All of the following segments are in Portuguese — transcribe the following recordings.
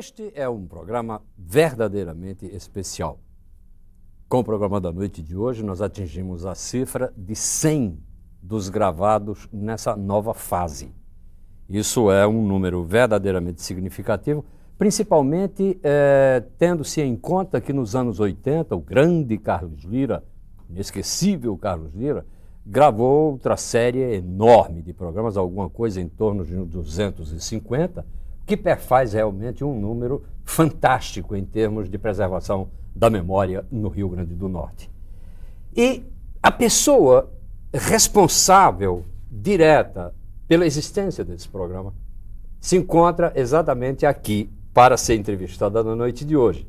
Este é um programa verdadeiramente especial. Com o programa da noite de hoje, nós atingimos a cifra de 100 dos gravados nessa nova fase. Isso é um número verdadeiramente significativo, principalmente tendo-se em conta que nos anos 80, o grande Carlos Lyra, inesquecível Carlos Lyra, gravou outra série enorme de programas, alguma coisa em torno de 250, que perfaz realmente um número fantástico em termos de preservação da memória no Rio Grande do Norte. E a pessoa responsável, direta, pela existência desse programa, se encontra exatamente aqui para ser entrevistada na noite de hoje.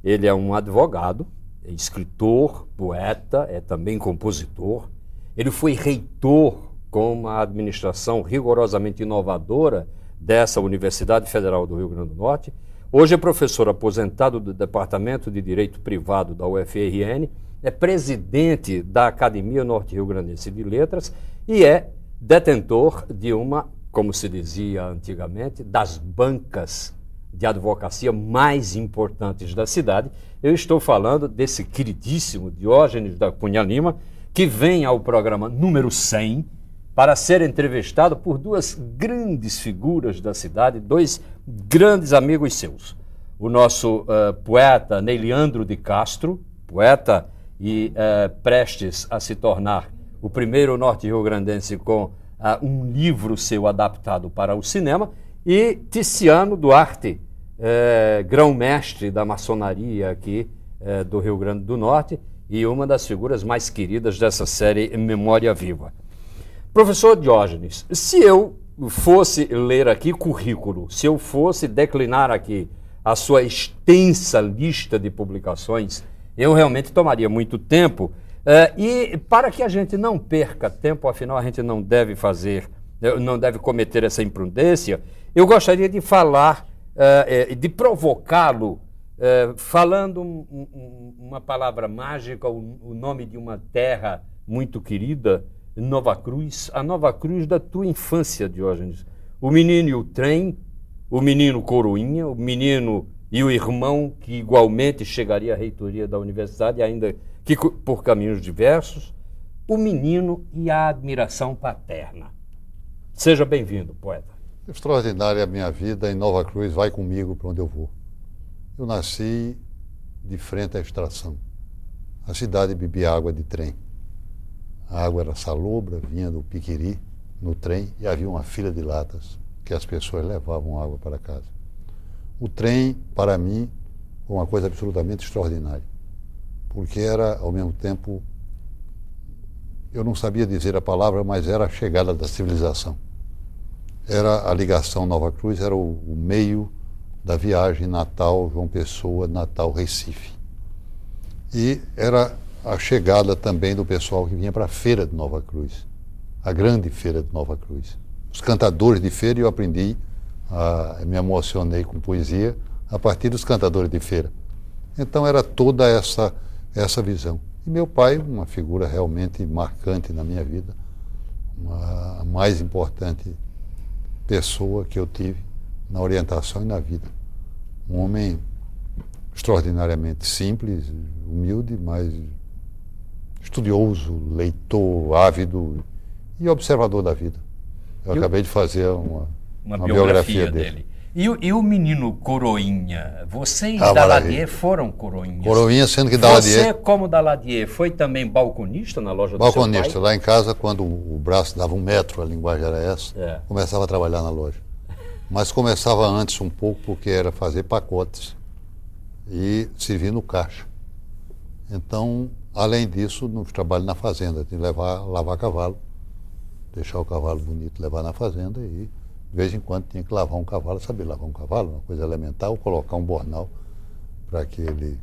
Ele é um advogado, é escritor, poeta, é também compositor. Ele foi reitor com uma administração rigorosamente inovadora dessa Universidade Federal do Rio Grande do Norte. Hoje é professor aposentado do Departamento de Direito Privado da UFRN, é presidente da Academia Norte-Rio-Grandense de Letras e é detentor de uma, como se dizia antigamente, das bancas de advocacia mais importantes da cidade. Eu estou falando desse queridíssimo Diógenes da Cunha Lima, que vem ao programa número 100 para ser entrevistado por duas grandes figuras da cidade, dois grandes amigos seus. O nosso poeta Ney Leandro de Castro, poeta e prestes a se tornar o primeiro norte-rio-grandense com um livro seu adaptado para o cinema, e Tiziano Duarte, grão-mestre da maçonaria aqui do Rio Grande do Norte e uma das figuras mais queridas dessa série Memória Viva. Professor Diógenes, se eu fosse ler aqui currículo, se eu fosse declinar aqui a sua extensa lista de publicações, eu realmente tomaria muito tempo. E para que a gente não perca tempo, afinal a gente não deve cometer essa imprudência, eu gostaria de falar, de provocá-lo, falando uma palavra mágica, o nome de uma terra muito querida, Nova Cruz, a Nova Cruz da tua infância, Diógenes. O menino e o trem, o menino Coroinha, o menino e o irmão que igualmente chegaria à reitoria da universidade, ainda que por caminhos diversos, o menino e a admiração paterna. Seja bem-vindo, poeta. Extraordinária a minha vida em Nova Cruz, vai comigo para onde eu vou. Eu nasci de frente à extração. A cidade bebia água de trem. A água era salobra, vinha do Piquiri, no trem, e havia uma fila de latas que as pessoas levavam água para casa. O trem, para mim, foi uma coisa absolutamente extraordinária, porque era, ao mesmo tempo, eu não sabia dizer a palavra, mas era a chegada da civilização. Era a ligação Nova Cruz, era o meio da viagem Natal, João Pessoa, Natal, Recife. E era a chegada também do pessoal que vinha para a Feira de Nova Cruz, a grande Feira de Nova Cruz. Os cantadores de feira, eu aprendi, me emocionei com poesia a partir dos cantadores de feira. Então era toda essa visão. E meu pai, uma figura realmente marcante na minha vida, a mais importante pessoa que eu tive na orientação e na vida. Um homem extraordinariamente simples, humilde, mas estudioso, leitor, ávido e observador da vida. Eu acabei de fazer uma biografia dele. E o menino Coroinha? Você e Daladier foram coroinhas? Coroinha, sendo que Daladier... Você, como Daladier, foi também balconista na loja do balconista, seu pai? Lá em casa, quando o braço dava 1 metro, a linguagem era essa, começava a trabalhar na loja. Mas começava antes um pouco, porque era fazer pacotes e servir no caixa. Então, além disso, no trabalho na fazenda, de lavar cavalo, deixar o cavalo bonito, levar na fazenda e, de vez em quando, tinha que lavar um cavalo, saber lavar um cavalo, uma coisa elementar, ou colocar um bornal para que ele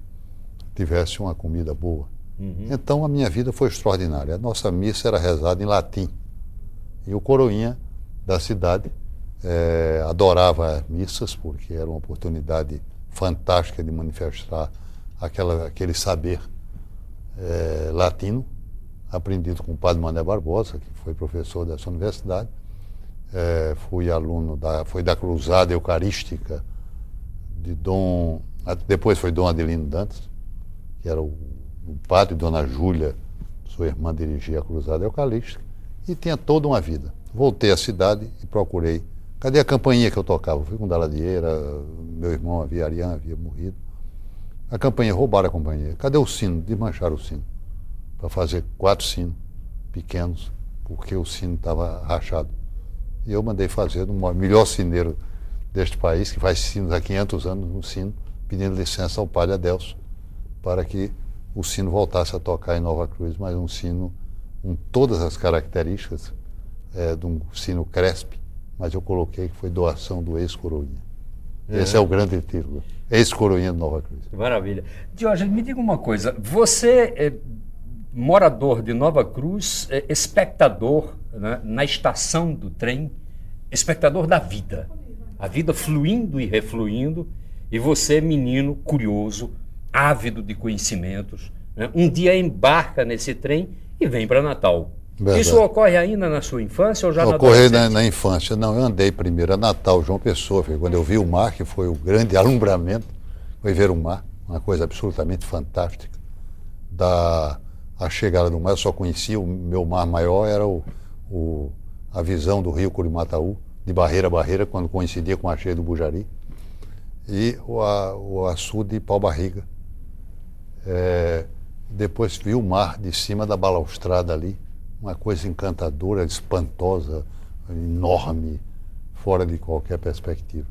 tivesse uma comida boa. Uhum. Então, a minha vida foi extraordinária. A nossa missa era rezada em latim. E o coroinha da cidade adorava missas, porque era uma oportunidade fantástica de manifestar aquele saber latino, aprendido com o padre Mané Barbosa, que foi professor dessa universidade. Fui aluno da Cruzada Eucarística Depois foi Dom Adelino Dantas, que era o padre, Dona Júlia, sua irmã, dirigia a Cruzada Eucarística, e tinha toda uma vida. Voltei à cidade e procurei. Cadê a campainha que eu tocava? Fui com Daladieira, meu irmão Ariano havia morrido. A campainha, roubaram a campainha. Cadê o sino? Desmancharam o sino. Para fazer 4 sinos pequenos, porque o sino estava rachado. E eu mandei fazer no melhor sineiro deste país, que faz sinos há 500 anos, um sino, pedindo licença ao padre Adelso, para que o sino voltasse a tocar em Nova Cruz, mas um sino com todas as características de um sino Crespi, mas eu coloquei que foi doação do ex-coroinha. Esse é o grande título, ex-coroinha de Nova Cruz. Maravilha. Diógenes, me diga uma coisa, você é morador de Nova Cruz, espectador, né, na estação do trem, espectador da vida, a vida fluindo e refluindo, e você, menino curioso, ávido de conhecimentos, né, um dia embarca nesse trem e vem para Natal. Verdade. Isso ocorre ainda na sua infância ou já na adolescência? Ocorreu na infância. Não, eu andei primeiro a Natal, João Pessoa. Quando eu vi o mar, que foi o grande alumbramento, foi ver o mar, uma coisa absolutamente fantástica. A chegada do mar, eu só conhecia, o meu mar maior era a visão do rio Curimataú, de barreira a barreira, quando coincidia com a cheia do Bujari, e o açude de Pau-Barriga. Depois vi o mar de cima da balaustrada ali, uma coisa encantadora, espantosa, enorme, fora de qualquer perspectiva.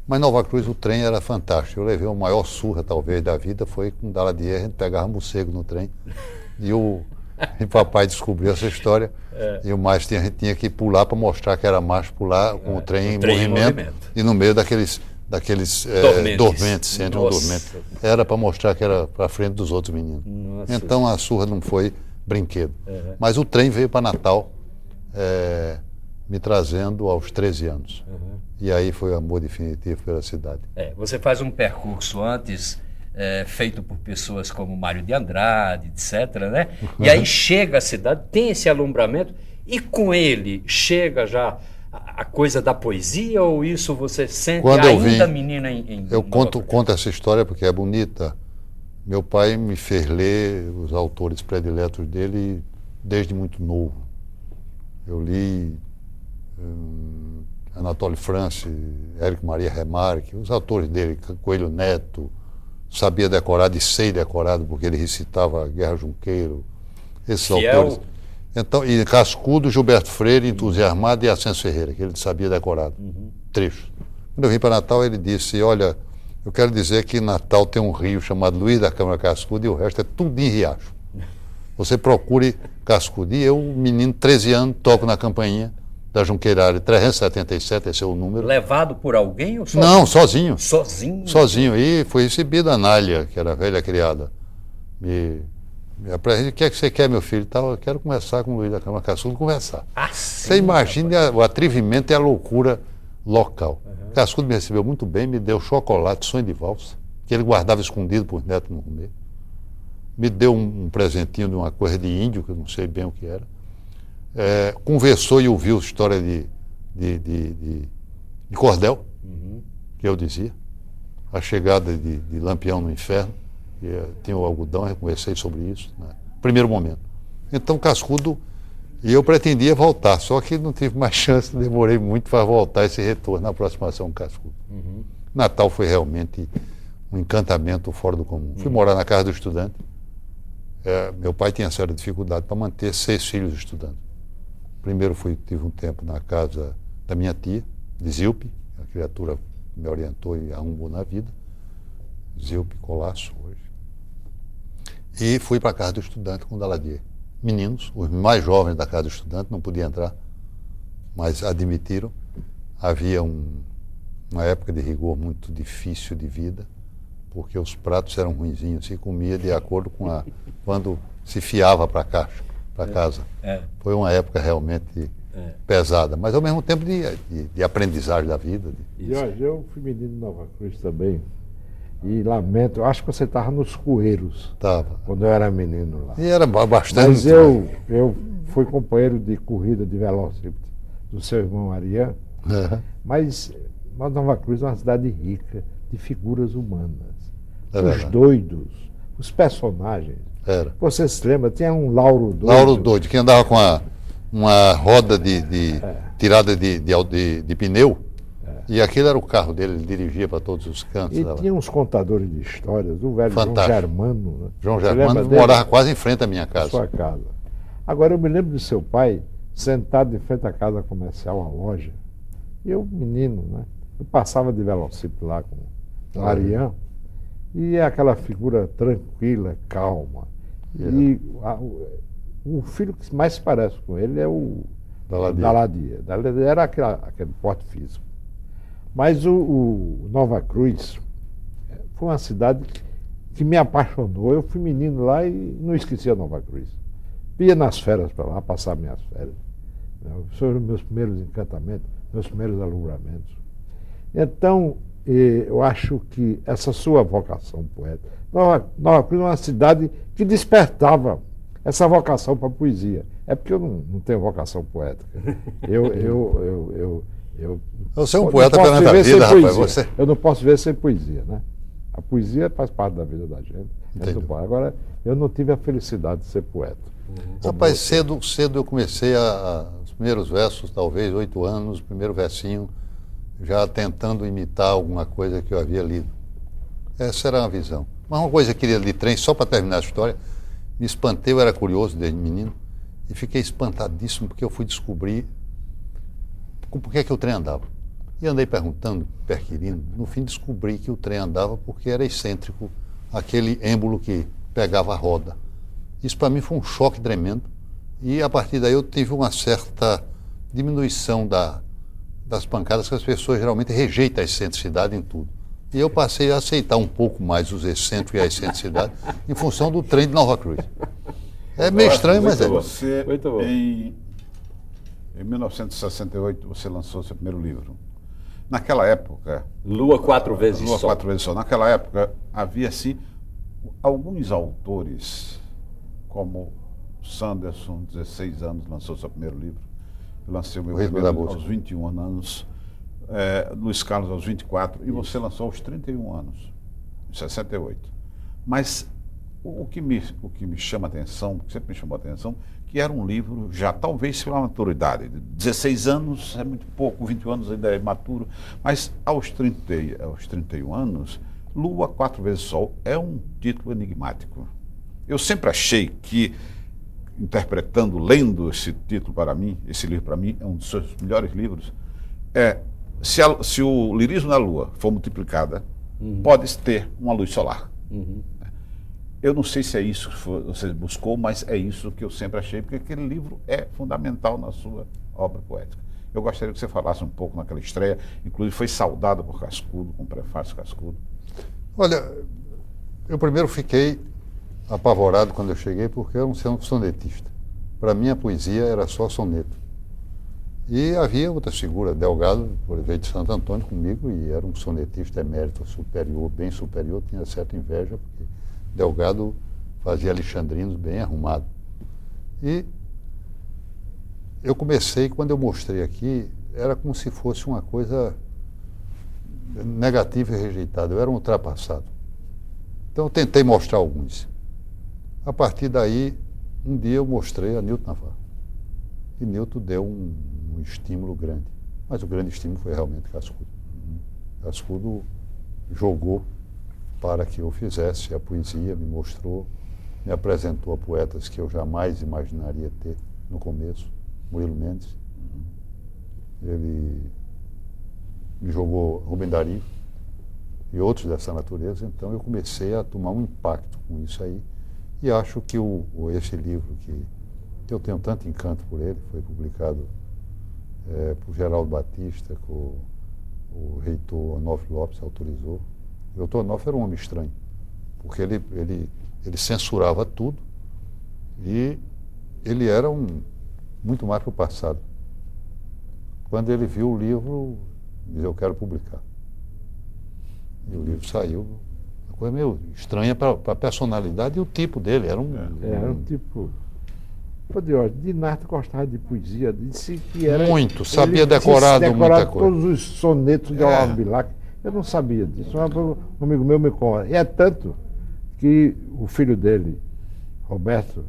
Mas Nova Cruz, o trem era fantástico. Eu levei a maior surra, talvez, da vida, foi com Daladier, a gente pegava morcego no trem. E papai descobriu essa história. E o mais a gente tinha que pular para mostrar que era macho pular com o trem em movimento. E no meio daqueles dormentes, sempre um dormente. Era para mostrar que era para frente dos outros meninos. Nossa. Então a surra não foi brinquedo. Mas o trem veio para Natal, me trazendo aos 13 anos. E aí foi o amor definitivo pela cidade. Você faz um percurso antes feito por pessoas como Mário de Andrade, etc., né? E aí chega à cidade, tem esse alumbramento, e com ele chega já a coisa da poesia, ou isso você sente quando ainda menina em eu conto essa história porque é bonita. Meu pai me fez ler os autores prediletos dele desde muito novo. Eu li Anatole France, Érico Maria Remarque, os autores dele, Coelho Neto, sabia decorado e sei decorado porque ele recitava Guerra Junqueiro, esses autores. Então, e Cascudo, Gilberto Freire, Entusiasmado e Ascenso Ferreira, que ele sabia decorado, trechos. Quando eu vim para Natal, ele disse, olha, eu quero dizer que em Natal tem um rio chamado Luiz da Câmara Cascudo e o resto é tudo em riacho. Você procure Cascudo. E eu, menino, 13 anos, toco na campainha da Junqueirara 377, esse é o número. Levado por alguém ou sozinho? Não, sozinho. Sozinho? Sozinho. E foi recebido a Nália, que era a velha criada. O que é que você quer, meu filho? Eu quero conversar com o Luiz da Câmara Cascudo, conversar. Você imagina o atrevimento e a loucura local. Cascudo me recebeu muito bem, me deu chocolate, sonho de valsa, que ele guardava escondido para os netos não comer. Me deu um presentinho de uma coisa de índio, que eu não sei bem o que era. Conversou e ouviu história de cordel, que eu dizia. A chegada de Lampião no Inferno, que tinha o algodão, eu conversei sobre isso, né? Primeiro momento. Então, Cascudo, e eu pretendia voltar, só que não tive mais chance, demorei muito para voltar esse retorno na aproximação com Cascudo. Natal foi realmente um encantamento fora do comum. Fui morar na casa do estudante. Meu pai tinha séria dificuldade para manter 6 filhos estudantes. Primeiro tive um tempo na casa da minha tia, de Zilpe, a criatura me orientou e arrumou na vida. Zilpe Colasso, hoje. E fui para a casa do estudante com Daladier. Meninos, os mais jovens da casa do estudante, não podiam entrar, mas admitiram. Havia uma época de rigor muito difícil de vida, porque os pratos eram ruinzinhos, se comia de acordo com quando se fiava para casa. Foi uma época realmente pesada, mas ao mesmo tempo de aprendizagem da vida. Eu fui menino de Nova Cruz também, e lamento, acho que você estava nos Coeiros. Estava. Quando eu era menino lá. E era bastante. Mas eu fui companheiro de corrida de velocípede do seu irmão Ariano, mas Nova Cruz é uma cidade rica, de figuras humanas. É Os verdade. doidos, os personagens. Era. Você se lembra? Tinha um Lauro Doido. Lauro Doido, que andava com uma roda tirada de pneu. E aquele era o carro dele, ele dirigia para todos os cantos. E tinha uns contadores de histórias, o velho João Fantástico. Germano. Né? João Você Germano lembra dele? morava quase em frente à minha Na casa. sua casa. Agora, eu me lembro de seu pai sentado de frente à casa comercial, a loja. E eu, menino, né? Eu passava de velocípede lá com o Ariane. E é aquela figura tranquila, calma. E o filho que mais se parece com ele é o Daladia. Daladia era aquele porte físico. Mas o Nova Cruz foi uma cidade que me apaixonou. Eu fui menino lá e não esquecia Nova Cruz. Ia nas férias para lá, passar minhas férias. Foram meus primeiros encantamentos, meus primeiros alumbramentos. Então, eu acho que essa sua vocação poética, Nova Cruz é uma cidade que despertava essa vocação para a poesia. É porque eu não tenho vocação poética. Você é um poeta perante a vida, rapaz. Você... Eu não posso ver sem poesia, né? A poesia faz parte da vida da gente. Agora, eu não tive a felicidade de ser poeta. Rapaz, cedo eu comecei os primeiros versos, talvez 8 anos, o primeiro versinho, já tentando imitar alguma coisa que eu havia lido. Essa era a visão. Mas uma coisa que eu queria de trem, só para terminar a história, me espantei, eu era curioso desde menino, e fiquei espantadíssimo porque eu fui descobrir por que o trem andava. E andei perguntando, perquirindo, no fim descobri que o trem andava porque era excêntrico, aquele êmbolo que pegava a roda. Isso para mim foi um choque tremendo, e a partir daí eu tive uma certa diminuição das pancadas, que as pessoas geralmente rejeitam a excentricidade em tudo. E eu passei a aceitar um pouco mais os excêntricos e a excentricidade em função do trem de Nova Cruz. É meio estranho, mas é. Você, Muito bom. em 1968, você lançou seu primeiro livro. Naquela época... Lua 4 vezes Lua só. 4 vezes só. Naquela época, havia, assim, alguns autores, como Sanderson, 16 anos, lançou seu primeiro livro. Eu lancei o meu primeiro aos 21 anos. Luiz Carlos aos 24, e você lançou aos 31 anos, em 68. Mas o que me chama a atenção, que sempre me chamou a atenção, que era um livro já, talvez pela maturidade, 16 anos é muito pouco, 21 anos ainda é maturo, mas aos 31 anos, Lua 4 vezes Sol é um título enigmático. Eu sempre achei que, lendo esse título para mim, esse livro para mim é um dos seus melhores livros, se o lirismo da Lua for multiplicada, pode ter uma luz solar. Eu não sei se é isso que você buscou, mas é isso que eu sempre achei, porque aquele livro é fundamental na sua obra poética. Eu gostaria que você falasse um pouco naquela estreia, inclusive foi saudado por Cascudo, com o prefácio Cascudo. Olha, eu primeiro fiquei apavorado quando eu cheguei, porque eu não sou um sonetista. Para mim a poesia era só soneto. E havia outra figura, Delgado, veio de Santo Antônio comigo, e era um sonetista emérito superior, bem superior, tinha certa inveja, porque Delgado fazia alexandrinos bem arrumado. E eu comecei, quando eu mostrei aqui, era como se fosse uma coisa negativa e rejeitada, eu era um ultrapassado. Então eu tentei mostrar alguns. A partir daí, um dia eu mostrei a Nilton Navarro. E Nilton deu um estímulo grande. Mas o grande estímulo foi realmente Cascudo. Cascudo jogou para que eu fizesse a poesia, me mostrou, me apresentou a poetas que eu jamais imaginaria ter no começo. Murilo Mendes. Ele me jogou Rubem Dario e outros dessa natureza. Então eu comecei a tomar um impacto com isso aí. E acho que esse livro que eu tenho tanto encanto por ele, foi publicado por Geraldo Batista, que o reitor Onofre Lopes autorizou. O doutor Onofre era um homem estranho, porque ele censurava tudo e ele era muito mais para o passado. Quando ele viu o livro, disse: eu quero publicar. E o livro saiu. Uma coisa meio estranha para a personalidade e o tipo dele. Era um tipo... Dinardo gostava de poesia, disse que era... Muito, sabia decorado muita coisa. Todos os sonetos de Olavo Bilac, Eu não sabia disso. Um amigo meu me conta. E é tanto que o filho dele, Roberto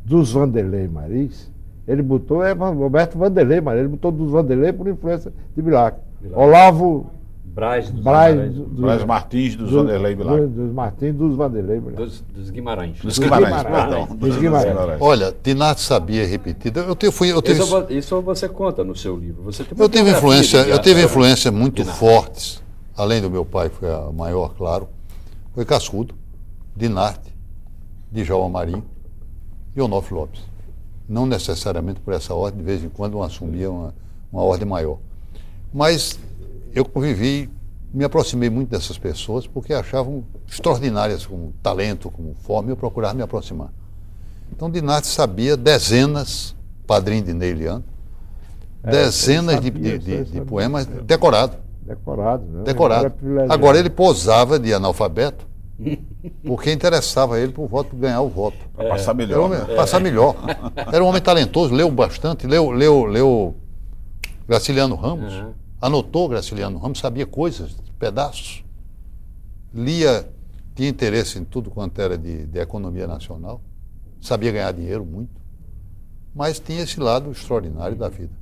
dos Vanderlei Maris, ele botou, Roberto Vanderlei Maris, ele botou dos Vanderlei por influência de Bilac. Olavo Braz Martins dos Vanderlei Bilac. Dos Martins dos Vanderlei Bilac. Dos Guimarães. Dos Guimarães, perdão. Dos Guimarães. Olha, Dinarte sabia repetida. Isso você conta no seu livro. Você tem eu tive influência muito fortes, além do meu pai, que foi a maior, claro. Foi Cascudo, Dinarte, Djalma Marinho e Onofre Lopes. Não necessariamente por essa ordem, de vez em quando um assumia uma ordem maior. Mas eu convivi, me aproximei muito dessas pessoas porque achavam extraordinárias como talento, como forma, e eu procurava me aproximar. Então Dinarte sabia dezenas, padrinho de Neiliano, dezenas de poemas decorados. Decorado, né? Decorado. Agora ele posava de analfabeto porque interessava a ele por voto, ganhar o voto. Para passar melhor. Passar melhor. Era um homem talentoso, leu bastante, leu Graciliano Ramos, anotou Graciliano Ramos, sabia coisas, pedaços. Lia, tinha interesse em tudo quanto era de economia nacional, sabia ganhar dinheiro muito, mas tinha esse lado extraordinário da vida.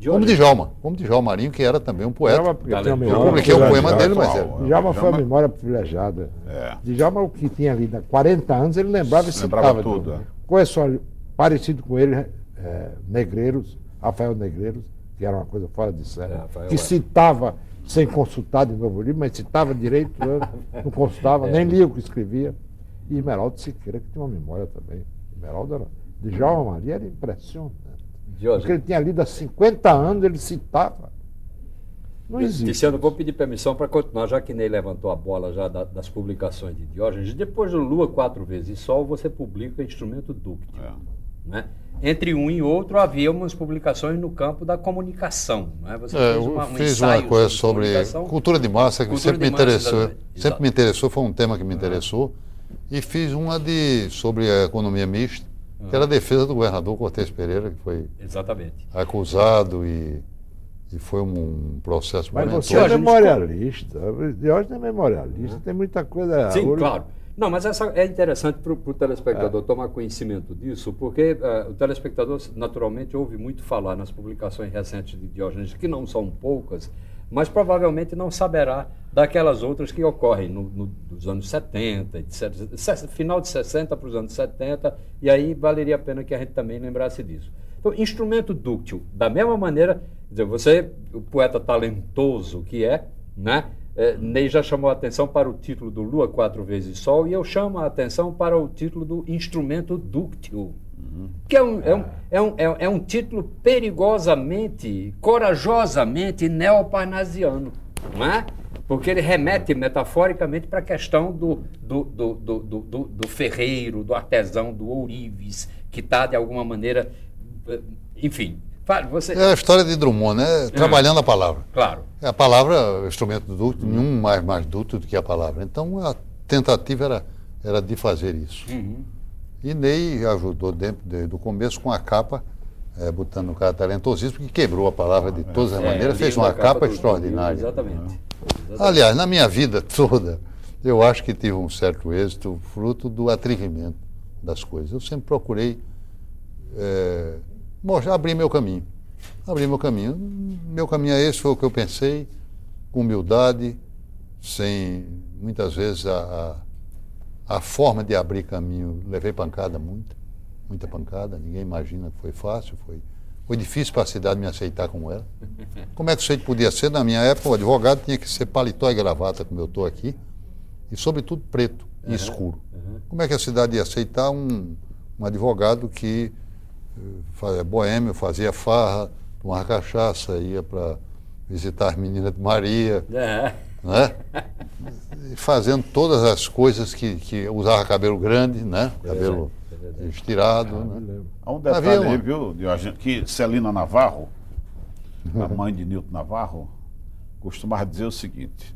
Como Djalma Marinho, que era também um poeta. Eu publiquei o poema dele, mas era. Djalma foi uma memória privilegiada. Djalma, o que tinha ali há 40 anos, ele lembrava e citava tudo. Conheço parecido com ele, Negreiros, Rafael Negreiros, que era uma coisa fora de série, que citava sem consultar de novo livro, mas citava direito, não consultava, nem lia o que escrevia. E Esmeraldo Siqueira, que tinha uma memória também. Esmeraldo era. Djalma Maria era impressionante. Porque ele tinha lido há 50 anos, ele citava. Não existe. Tiziano, vou pedir permissão para continuar, já que Ney levantou a bola já das publicações de Diógenes. Depois do Lua 4 vezes Sol, você publica Instrumento Dúctil. Né? Entre um e outro havia umas publicações no campo da comunicação. Né? Você fiz uma coisa sobre cultura de massa, que sempre me interessou. Sempre me interessou, foi um tema que me interessou. E fiz uma sobre a economia mista, que era a defesa do governador Cortez Pereira, que foi acusado e foi um processo muito... Mas você é memorialista. Diógenes é memorialista, tem muita coisa... Sim, claro. Não, mas essa é interessante para o telespectador tomar conhecimento disso, porque o telespectador, naturalmente, ouve muito falar nas publicações recentes de Diógenes, que não são poucas, mas provavelmente não saberá daquelas outras que ocorrem nos anos 70, etc., final de 60 para os anos 70, e aí valeria a pena que a gente também lembrasse disso. Então, Instrumento Dúctil, da mesma maneira, quer dizer, o poeta talentoso que né? Ney já chamou a atenção para o título do Lua 4 vezes Sol, e eu chamo a atenção para o título do Instrumento Dúctil, que é um título perigosamente, corajosamente neoparnasiano, não é? Porque ele remete metaforicamente para a questão do ferreiro, do artesão, do ourives, que está, de alguma maneira, enfim... Você... É a história de Drummond, né? Trabalhando a palavra. Claro. A palavra é o instrumento dúctil, nenhum mais dúctil do que a palavra. Então, a tentativa era de fazer isso. E Ney ajudou do começo com a capa, botando um cara talentosíssimo, que quebrou a palavra de todas as maneiras, fez uma capa extraordinária. Exatamente. Aliás, na minha vida toda, eu acho que tive um certo êxito, fruto do atrevimento das coisas. Eu sempre procurei abrir meu caminho. Meu caminho é esse, foi o que eu pensei, com humildade, sem, muitas vezes, a forma de abrir caminho. Levei pancada, muita pancada, ninguém imagina que foi fácil, foi difícil para a cidade me aceitar como era. Como é que isso aí podia ser? Na minha época, o advogado tinha que ser paletó e gravata, como eu estou aqui, e sobretudo preto e escuro. Como é que a cidade ia aceitar um advogado que boêmio, fazia farra, tomava cachaça, ia para visitar as meninas de Maria, né? E fazendo todas as coisas que usava cabelo grande, né? Cabelo estirado. Né? Há um detalhe aí, viu, Diógenes, que Celina Navarro, a mãe de Nilton Navarro, costumava dizer o seguinte: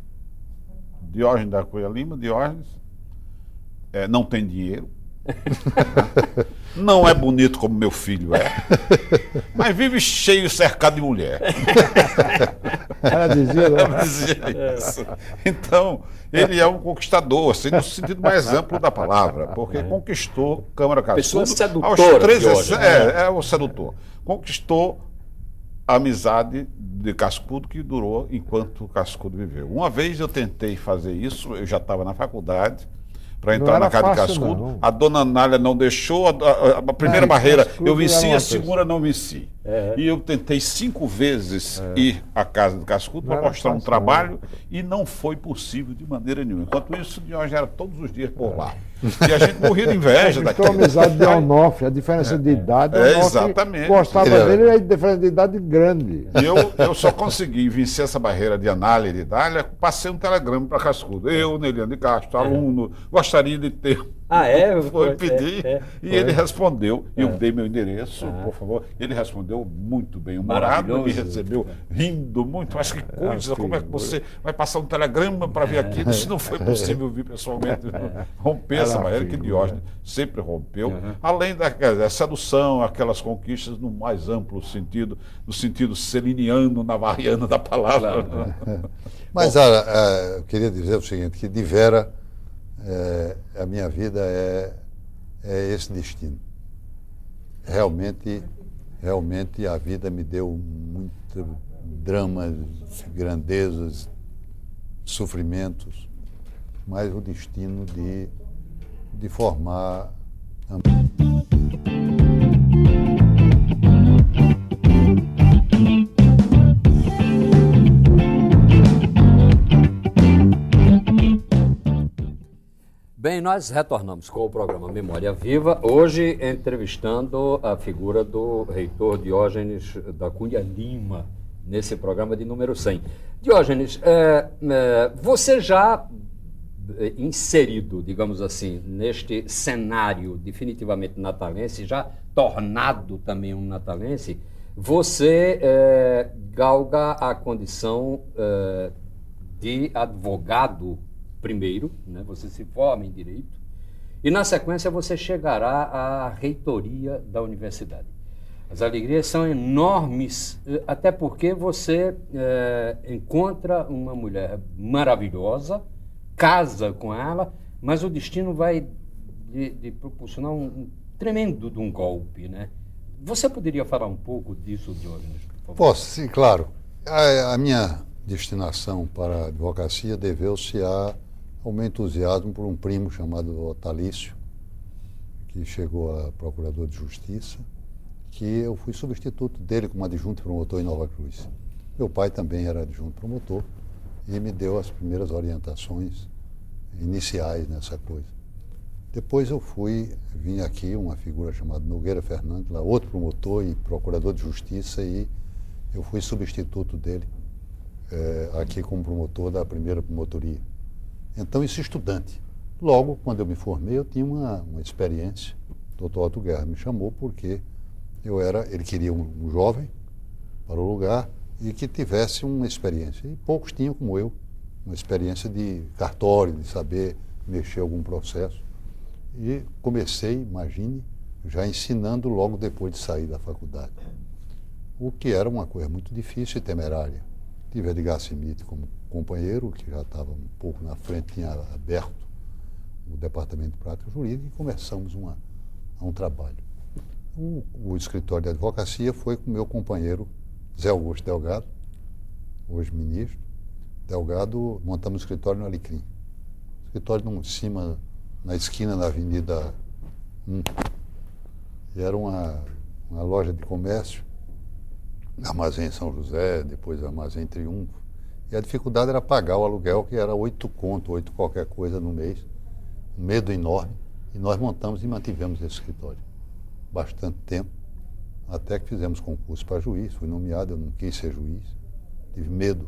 Diógenes da Cunha Lima, Diógenes não tem dinheiro, não é bonito como meu filho é, mas vive cheio, cercado de mulher. Ela dizia, não? Ela dizia isso. Então, ele é um conquistador, assim, no sentido mais amplo da palavra, porque conquistou Câmara Cascudo. Pessoa sedutora, aos 13 Diógenes. é o sedutor. Conquistou a amizade de Cascudo, que durou enquanto Cascudo viveu. Uma vez eu tentei fazer isso, eu já estava na faculdade, para entrar na casa de Cascudo. Não. A dona Nália não deixou, a primeira barreira eu venci, a segunda não venci. E eu tentei 5 vezes ir à casa de Cascudo para mostrar um trabalho e não foi possível de maneira nenhuma. Enquanto isso, o Diógenes era todos os dias por lá. E a gente morria de inveja daquilo. A amizade de Onofre, a diferença de idade. Exatamente. Gostava dele, e a diferença de idade grande. Eu só consegui vencer essa barreira de Anália e de Dália, passei um telegrama para Cascudo. Eu, Neliano de Castro, aluno, gostaria de ter. Foi pedir e ele respondeu. Eu dei meu endereço, por favor. Ele respondeu muito bem humorado, me recebeu rindo muito. Mas que coisa, como é que você vai passar um telegrama para vir aqui? Isso não foi possível vir pessoalmente. Romper essa barreira que Diógenes sempre rompeu. Além da sedução, aquelas conquistas no mais amplo sentido, no sentido celiniano, navariano da palavra. Mas eu queria dizer o seguinte, que de Vera a minha vida é esse destino. Realmente a vida me deu muito dramas, grandezas, sofrimentos, mas o destino de formar. Bem, nós retornamos com o programa Memória Viva, hoje entrevistando a figura do reitor Diógenes da Cunha Lima, nesse programa de número 100. Diógenes, você já inserido, digamos assim, neste cenário definitivamente natalense, já tornado também um natalense, você galga a condição de advogado primeiro, né? Você se forma em Direito, e na sequência você chegará à reitoria da universidade. As alegrias são enormes, até porque você encontra uma mulher maravilhosa, casa com ela, mas o destino vai lhe proporcionar um tremendo de um golpe, né? Você poderia falar um pouco disso, Diógenes? Posso, sim, claro. A minha destinação para a advocacia deveu-se ao meu entusiasmo por um primo chamado Otalício, que chegou a procurador de justiça, que eu fui substituto dele como adjunto promotor em Nova Cruz. Meu pai também era adjunto promotor e me deu as primeiras orientações iniciais nessa coisa. Depois vim aqui uma figura chamada Nogueira Fernandes, lá outro promotor e procurador de justiça, e eu fui substituto dele aqui como promotor da primeira promotoria. Então, isso estudante. Logo, quando eu me formei, eu tinha uma experiência. O doutor Otto Guerra me chamou porque ele queria um jovem para o lugar e que tivesse uma experiência. E poucos tinham, como eu, uma experiência de cartório, de saber mexer em algum processo. E comecei, imagine, já ensinando logo depois de sair da faculdade. O que era uma coisa muito difícil e temerária. Tive Edgar Smith como companheiro, que já estava um pouco na frente, tinha aberto o Departamento de Prática Jurídica, e começamos um trabalho. O escritório de advocacia foi com o meu companheiro Zé Augusto Delgado, hoje ministro. Delgado, montamos um escritório no Alecrim. Escritório em cima, na esquina da Avenida 1. E era uma loja de comércio, Armazém São José, depois Armazém Triunfo. E a dificuldade era pagar o aluguel, que era 8 conto, 8 qualquer coisa no mês. Um medo enorme. E nós montamos e mantivemos esse escritório bastante tempo, até que fizemos concurso para juiz. Fui nomeado, eu não quis ser juiz. Tive medo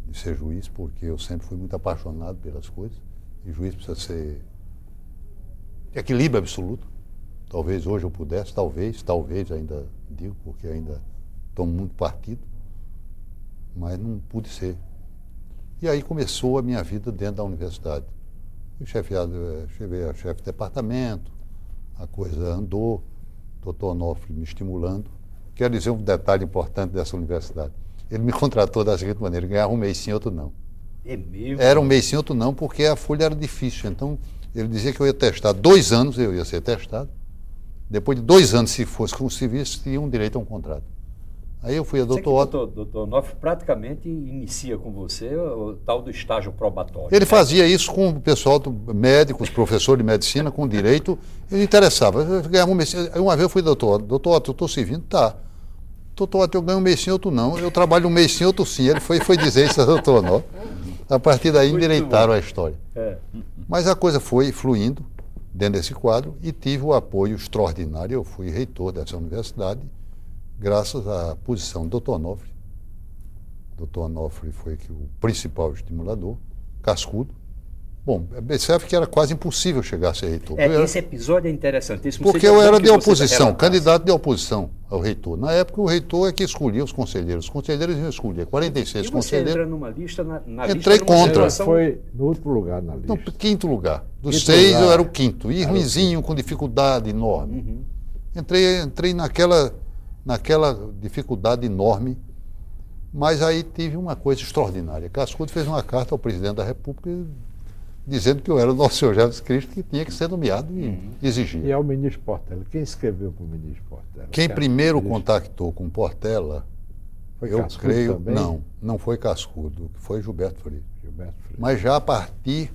de ser juiz, porque eu sempre fui muito apaixonado pelas coisas. E juiz precisa ser de equilíbrio absoluto. Talvez hoje eu pudesse, talvez ainda digo, porque ainda tomo muito partido, mas não pude ser. E aí começou a minha vida dentro da universidade. Fui cheguei a chefe de departamento, a coisa andou, o doutor Onofre me estimulando. Quero dizer um detalhe importante dessa universidade. Ele me contratou da seguinte maneira, ganhava um mês sim, outro não. É mesmo? Era um mês sim, outro não, porque a folha era difícil. Então, ele dizia que eu ia testar 2 anos, eu ia ser testado. Depois de 2 anos, se fosse com o serviço, tinha um direito a um contrato. Aí eu fui a doutor Otto. Doutor Onofre praticamente inicia com você o tal do estágio probatório. Ele fazia isso com o pessoal, médicos, professor de medicina, com direito. Ele interessava. Eu ganhava um mês. Uma vez eu fui doutor Otto. Doutor Otto, eu estou servindo? Tá. Doutor Otto, eu ganho um mês sim, outro não. Eu trabalho um mês sim, outro sim. Ele foi dizer isso a doutor Onofre. A partir daí endireitaram a história. Mas a coisa foi fluindo dentro desse quadro e tive o apoio extraordinário. Eu fui reitor dessa universidade, graças à posição do Dr. Onofre. Dr. Onofre foi o principal estimulador, cascudo. Bom, observe que era quase impossível chegar a ser reitor. Esse episódio é interessantíssimo. Porque eu era de oposição, candidato de oposição ao reitor. Na época, o reitor é que escolhia os conselheiros. Os conselheiros iam escolher 46 conselheiros. Você entra numa lista, Entrei contra. Foi no último lugar na lista. No 5º lugar. Dos 6 eu era o 5º. E ruinzinho, com dificuldade enorme. Entrei naquela dificuldade enorme, mas aí tive uma coisa extraordinária. Cascudo fez uma carta ao presidente da República dizendo que eu era o nosso Senhor Jesus Cristo, que tinha que ser nomeado e exigir. E é o ministro Portela. Quem escreveu para o ministro Portela? Quem primeiro contactou com Portela, foi eu Cascudo creio, também? não foi Cascudo, foi Gilberto Freire. Gilberto Freire. Mas já a partir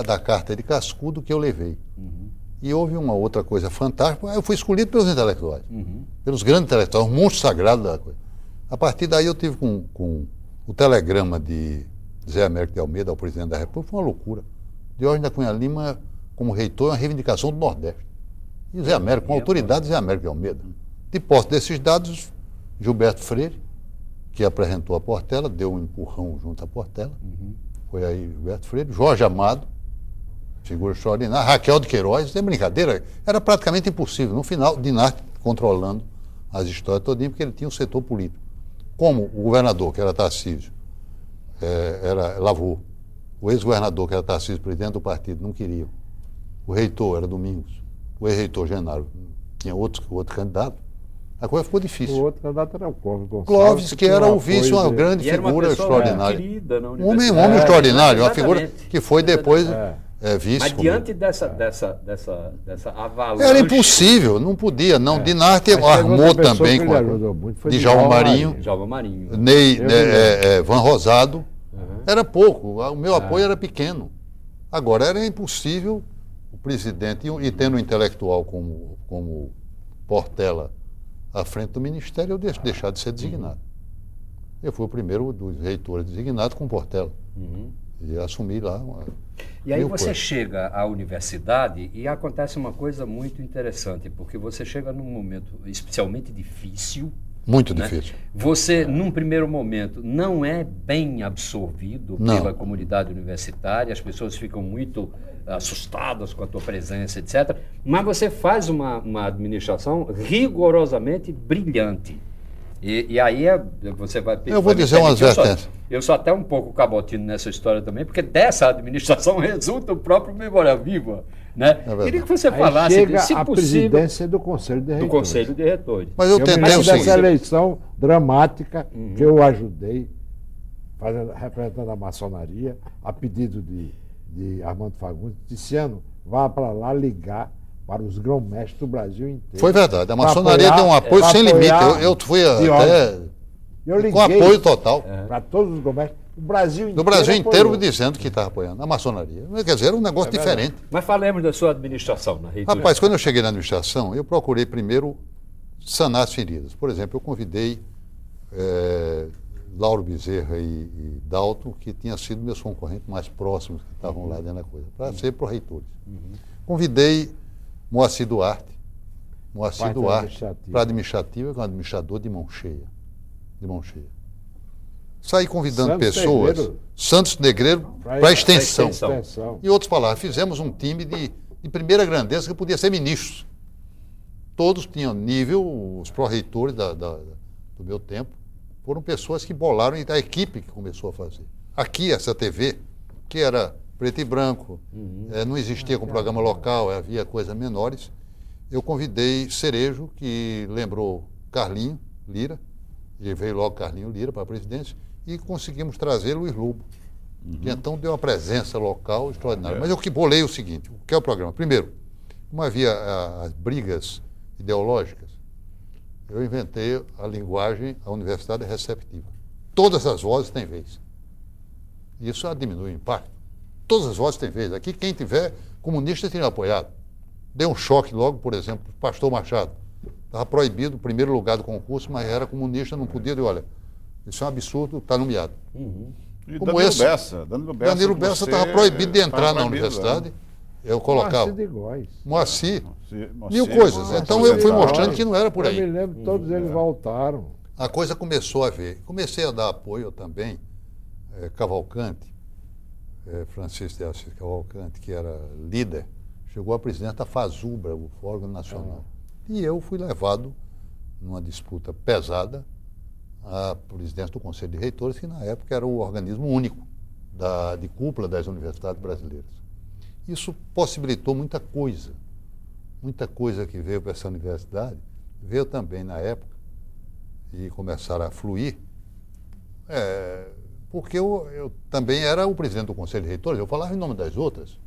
da carta de Cascudo que eu levei. E houve uma outra coisa fantástica. Eu fui escolhido pelos intelectuais, pelos grandes intelectuais, um monstro sagrado da coisa. A partir daí eu tive com o telegrama de Zé Américo de Almeida ao presidente da República, foi uma loucura. Diógenes da Cunha Lima, como reitor, é uma reivindicação do Nordeste. E Zé Américo, com autoridade, Zé Américo de Almeida. De posse desses dados, Gilberto Freire, que apresentou a Portela, deu um empurrão junto à Portela. Foi aí Gilberto Freire, Jorge Amado, figura extraordinária, Raquel de Queiroz, tem brincadeira, era praticamente impossível. No final, Dinarte controlando as histórias todinhas, porque ele tinha um setor político. Como o governador, que era Tarcísio, era Lavô, o ex-governador, que era Tarcísio, presidente do partido, não queria. O reitor era Domingos, o ex-reitor Genaro tinha outro candidato. A coisa ficou difícil. O outro candidato era o Clóvis Gonçalves. Clóvis, que era o vice, uma grande figura extraordinária. Um homem extraordinário, uma figura que foi depois vice. Mas diante dessa avalanche... Era impossível, não podia, não. Dinarte armou também com Djalma Marinho, Ney, Van Rosado. Era pouco, o meu apoio era pequeno. Agora, era impossível o presidente, e tendo um intelectual como Portela à frente do ministério, eu deixar de ser designado. Eu fui o primeiro dos reitores designados com Portela. E assumi lá. E aí você chega à universidade e acontece uma coisa muito interessante, porque você chega num momento especialmente difícil. Muito difícil. Você, num primeiro momento, não é bem absorvido pela comunidade universitária, as pessoas ficam muito assustadas com a tua presença, etc. Mas você faz uma administração rigorosamente brilhante. E aí você vai... Eu vou dizer umas advertências. Eu sou até um pouco cabotino nessa história também, porque dessa administração resulta o próprio Memória Viva. Né? Queria que você falasse, chega se a possível, presidência do Conselho de Reitores. Do Conselho de Reitores. Mas eu tentei o seguinte... dessa eleição dramática que eu ajudei, representando a maçonaria, a pedido de Armando Fagundes, disse: vá para lá ligar para os grão-mestres do Brasil inteiro. Foi verdade, a maçonaria deu um apoio sem limite. Eu fui até com apoio total. Para todos os grão-mestres, o Brasil inteiro. Do Brasil inteiro dizendo que estava apoiando a maçonaria. Quer dizer, era um negócio diferente. Mas falemos da sua administração na reitoria. Rapaz, quando eu cheguei na administração, eu procurei primeiro sanar as feridas. Por exemplo, eu convidei Lauro Bezerra e Dalton, que tinham sido meus concorrentes mais próximos, que estavam lá dentro da coisa, para ser pro-reitores. Convidei Moacir Duarte para administrativa, que é um administrador de mão cheia. Saí convidando pessoas, Santos Negreiro, para extensão. E outros falaram, fizemos um time de primeira grandeza que podia ser ministros. Todos tinham nível, os pró-reitores do meu tempo, foram pessoas que bolaram, e a equipe que começou a fazer. Aqui, essa TV, que era preto e branco, não existia com programa local, havia coisas menores. Eu convidei Cerejo, que lembrou Carlinho Lira, E veio logo Carlinhos Lira para a presidência e conseguimos trazer Luiz Lobo, que então deu uma presença local extraordinária. Mas eu que bolei o seguinte, o que é o programa? Primeiro, como havia as brigas ideológicas, eu inventei a linguagem, a universidade é receptiva. Todas as vozes têm vez. Isso diminui o impacto. Todas as vozes têm vez. Aqui, quem tiver comunista teria apoiado. Deu um choque logo, por exemplo, Pastor Machado. Estava proibido o primeiro lugar do concurso, mas era comunista, não podia. Eu, olha, isso é um absurdo, está nomeado. E Como Danilo esse, Bessa. Danilo Bessa estava proibido de entrar na universidade. Eu colocava. Moacir de Góes. Moacir. Mil coisas. Então eu fui mostrando que não era por aí. Eu me lembro, todos eles voltaram. A coisa começou a ver. Comecei a dar apoio também, Cavalcante, Francisco de Assis Cavalcante, que era líder, chegou a presidente da FASUBRA, o órgão nacional. E eu fui levado, numa disputa pesada, à presidência do Conselho de Reitores, que na época era o organismo único de cúpula das universidades brasileiras. Isso possibilitou muita coisa que veio para essa universidade, veio também na época, e começaram a fluir, porque eu também era o presidente do Conselho de Reitores, eu falava em nome das outras.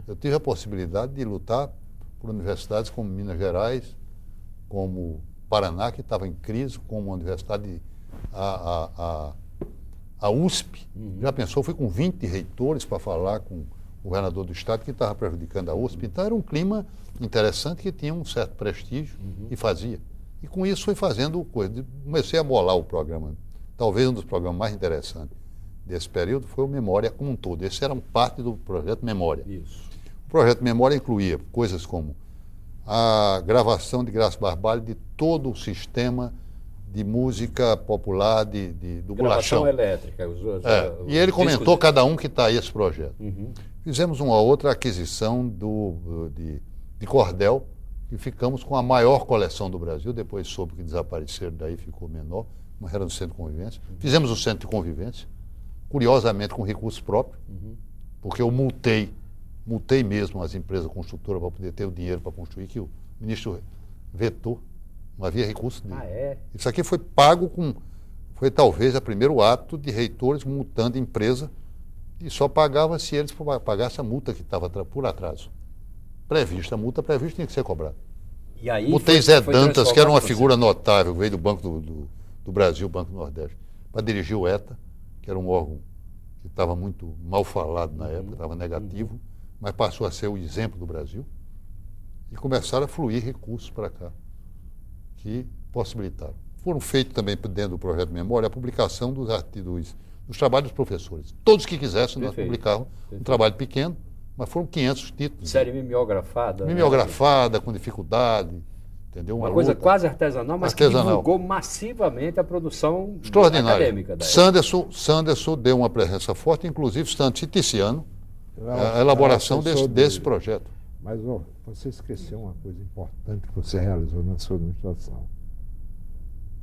Eu tive a possibilidade de lutar por universidades como Minas Gerais, como Paraná, que estava em crise, como a universidade, a USP. Já pensou, fui com 20 reitores para falar com o governador do estado que estava prejudicando a USP. Então era um clima interessante que tinha um certo prestígio e fazia. E com isso fui fazendo coisa. Comecei a bolar o programa. Talvez um dos programas mais interessantes desse período foi o Memória como um todo. Esse era parte do projeto Memória. Isso. O projeto Memória incluía coisas como a gravação de Graça Barbalho de todo o sistema de música popular do Bolachão. Gravação elétrica. E ele comentou cada um que está aí esse projeto. Fizemos uma outra aquisição de cordel, e ficamos com a maior coleção do Brasil. Depois soube que desapareceram, daí ficou menor, mas era no Centro de Convivência. Fizemos o Centro de Convivência, curiosamente com recurso próprio, porque eu multei mesmo as empresas construtoras para poder ter o dinheiro para construir, que o ministro vetou, não havia recurso dele. Isso aqui foi pago foi talvez o primeiro ato de reitores multando empresa, e só pagava se eles pagassem a multa que estava por atraso. A multa prevista tinha que ser cobrada. E aí Multei Zé Dantas, que era uma figura notável, veio do Banco do Brasil, Banco do Nordeste, para dirigir o ETA, que era um órgão que estava muito mal falado na época, estava negativo, mas passou a ser o exemplo do Brasil. E começaram a fluir recursos para cá, que possibilitaram. Foram feitos também dentro do projeto Memória a publicação dos trabalhos dos professores. Todos que quisessem, nós publicávamos um trabalho pequeno, mas foram 500 títulos. Série mimeografada. Mimeografada, com dificuldade, entendeu? Uma coisa quase artesanal, mas que divulgou massivamente a produção acadêmica da época. Sanderson deu uma presença forte, inclusive Santos e Tiziano, a elaboração desse projeto. Mas você esqueceu uma coisa importante que você realizou na sua administração,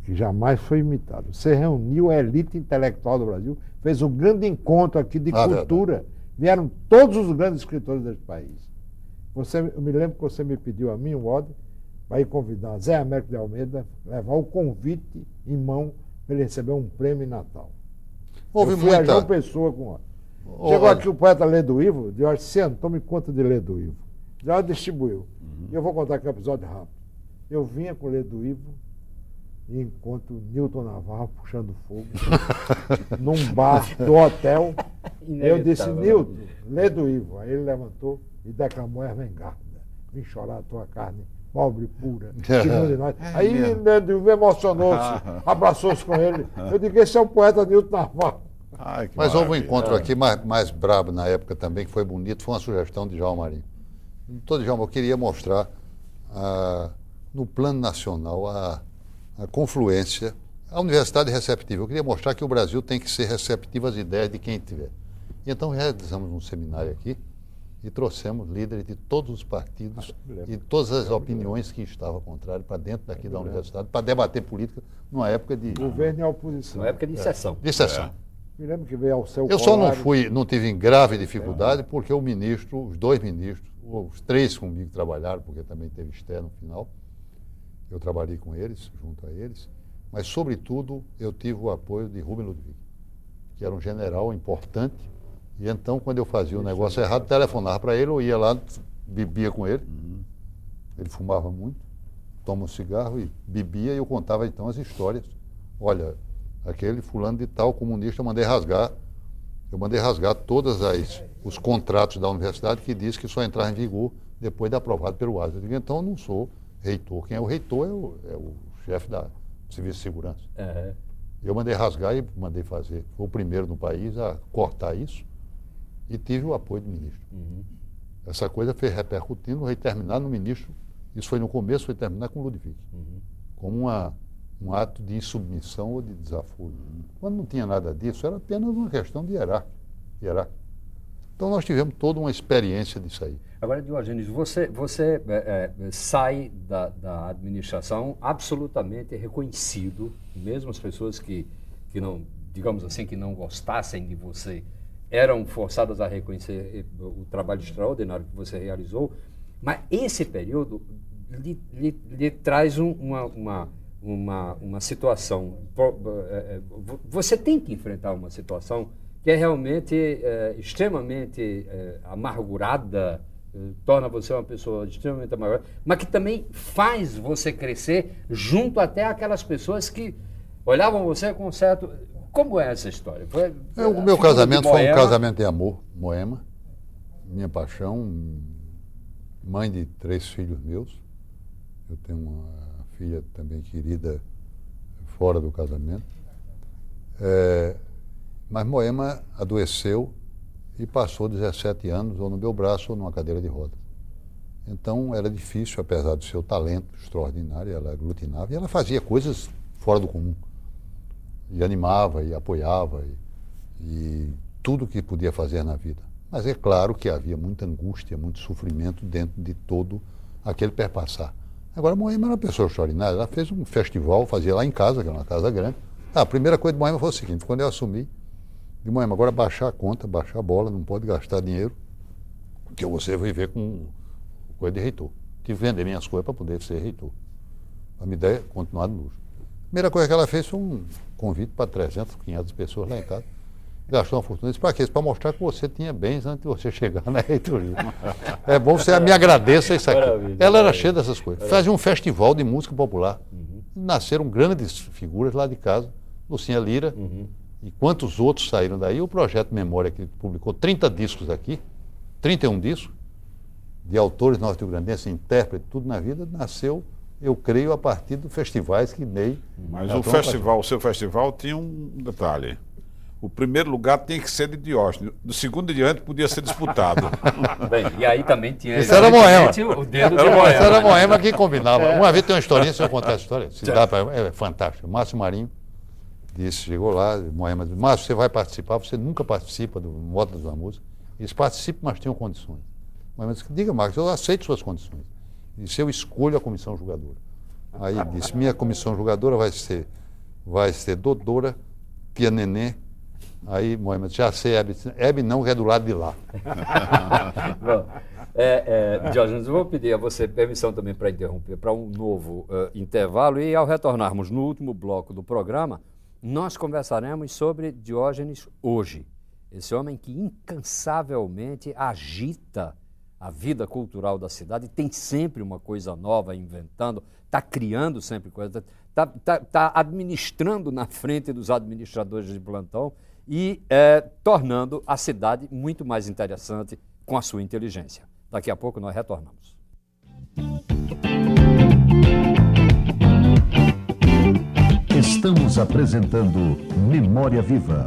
que jamais foi imitado. Você reuniu a elite intelectual do Brasil, fez um grande encontro aqui de cultura. Verdade. Vieram todos os grandes escritores desse país. Eu me lembro que você me pediu a mim, o Ode, para ir convidar Zé Américo de Almeida, levar o convite em mão para ele receber um prêmio em Natal. Houve eu fui a João Pessoa com o Chegou aqui o poeta Ledo Ivo, de Orciano, tome conta de Ledo Ivo. Já distribuiu. E eu vou contar aqui um episódio rápido. Eu vinha com Ledo Ivo e encontro Newton Navarro puxando fogo num bar do hotel. Eu disse, Newton, Ledo Ivo. Aí ele levantou e declamou Ermengarda. Vim chorar a tua carne, pobre pura, segundo de nós. Aí Ledo Ivo emocionou-se, abraçou-se com ele. Eu digo, esse é o poeta Newton Navarro. Mas houve um encontro aqui mais brabo na época também, que foi bonito, foi uma sugestão de João Marinho. Doutor Djalma, eu queria mostrar no plano nacional a confluência, a universidade receptiva. Eu queria mostrar que o Brasil tem que ser receptivo às ideias de quem tiver. E então realizamos um seminário aqui e trouxemos líderes de todos os partidos e todas as opiniões que estavam contrárias para dentro daqui da universidade, para debater política numa época de... Governo e oposição. Numa época de sessão. De sessão. Me lembro que veio ao seu Eu só não tive grave dificuldade porque os dois ministros, os três comigo trabalharam, porque também teve externo no final, eu trabalhei com eles, junto a eles, mas, sobretudo, eu tive o apoio de Rubem Ludwig, que era um general importante, e então, quando eu fazia um negócio errado, telefonava para ele, eu ia lá, bebia com ele, ele fumava muito, toma um cigarro e bebia, e eu contava então as histórias. Olha, aquele fulano de tal comunista, eu mandei rasgar todos os contratos da universidade que diz que só entrar em vigor depois de aprovado pelo ASA. Então, eu não sou reitor. Quem é o reitor é o chefe da Serviço de Segurança. Uhum. Eu mandei rasgar e mandei fazer. Foi o primeiro no país a cortar isso e tive o apoio do ministro. Uhum. Essa coisa foi repercutindo, foi terminar no ministro. Isso foi no começo, foi terminar com o Ludwig. Como um ato de insubmissão ou de desafio. Quando não tinha nada disso, era apenas uma questão de hierárquica. Então, nós tivemos toda uma experiência disso aí. Agora, Diógenes, você sai da administração absolutamente reconhecido, mesmo as pessoas que não, digamos assim, que não gostassem de você, eram forçadas a reconhecer o trabalho extraordinário que você realizou, mas esse período lhe traz uma situação. Você tem que enfrentar uma situação que é realmente extremamente amargurada, torna você uma pessoa extremamente amargurada, mas que também faz você crescer junto até aquelas pessoas que olhavam você com certo... Como é essa história? O meu casamento foi um casamento de amor, Moema, minha paixão, mãe de 3 filhos meus. Eu tenho uma filha também querida fora do casamento. Mas Moema adoeceu e passou 17 anos ou no meu braço ou numa cadeira de rodas. Então era difícil, apesar do seu talento extraordinário, ela aglutinava e ela fazia coisas fora do comum. E animava e apoiava e tudo que podia fazer na vida. Mas é claro que havia muita angústia, muito sofrimento dentro de todo aquele perpassar. Agora, Moema era uma pessoa extraordinária. Ela fez um festival, fazia lá em casa, que era uma casa grande. A primeira coisa de Moema foi o seguinte: quando eu assumi, de Moema, agora baixar a conta, baixar a bola, não pode gastar dinheiro, porque você vai viver com coisa de reitor. Tive que vender minhas coisas para poder ser reitor. A minha ideia é continuar no luxo. A primeira coisa que ela fez foi um convite para 300, 500 pessoas lá em casa. Gastou uma fortuna. Disse, para quê? Para mostrar que você tinha bens antes de você chegar na reitoria. É bom você me agradeça isso aqui. Maravilha, ela era cheia dessas coisas. Fazia um festival de música popular. Nasceram grandes figuras lá de casa. Lucinha Lira. E quantos outros saíram daí? O Projeto Memória, que publicou 30 discos aqui, 31 discos, de autores norte-grandenses, intérpretes, tudo na vida, nasceu, eu creio, a partir dos festivais que Ney... Mas o seu festival tinha um detalhe. O primeiro lugar tinha que ser de Diógenes. Do segundo em diante podia ser disputado. Bem, e aí também tinha... Isso era Moema. O dedo de Moema. Isso era Moema que combinava. Uma vez tem uma historinha, se eu contar essa história, é fantástico. Márcio Marinho disse, chegou lá, Moema disse, Márcio, você vai participar, você nunca participa do Modas da Música. Ele disse, participe, mas tenham condições. Moema disse, diga, Marcos, eu aceito suas condições. Ele disse, eu escolho a comissão julgadora. Aí ele disse, minha comissão julgadora vai ser Dodora, Tia Nenê. Aí Moema disse, já sei, Hebe não, que é do lado de lá. Bom, Diógenes, eu vou pedir a você permissão também para interromper para um novo intervalo, e ao retornarmos no último bloco do programa, nós conversaremos sobre Diógenes hoje, esse homem que incansavelmente agita a vida cultural da cidade, tem sempre uma coisa nova inventando, está criando sempre coisas, está administrando na frente dos administradores de plantão e tornando a cidade muito mais interessante com a sua inteligência. Daqui a pouco nós retornamos. Estamos apresentando Memória Viva.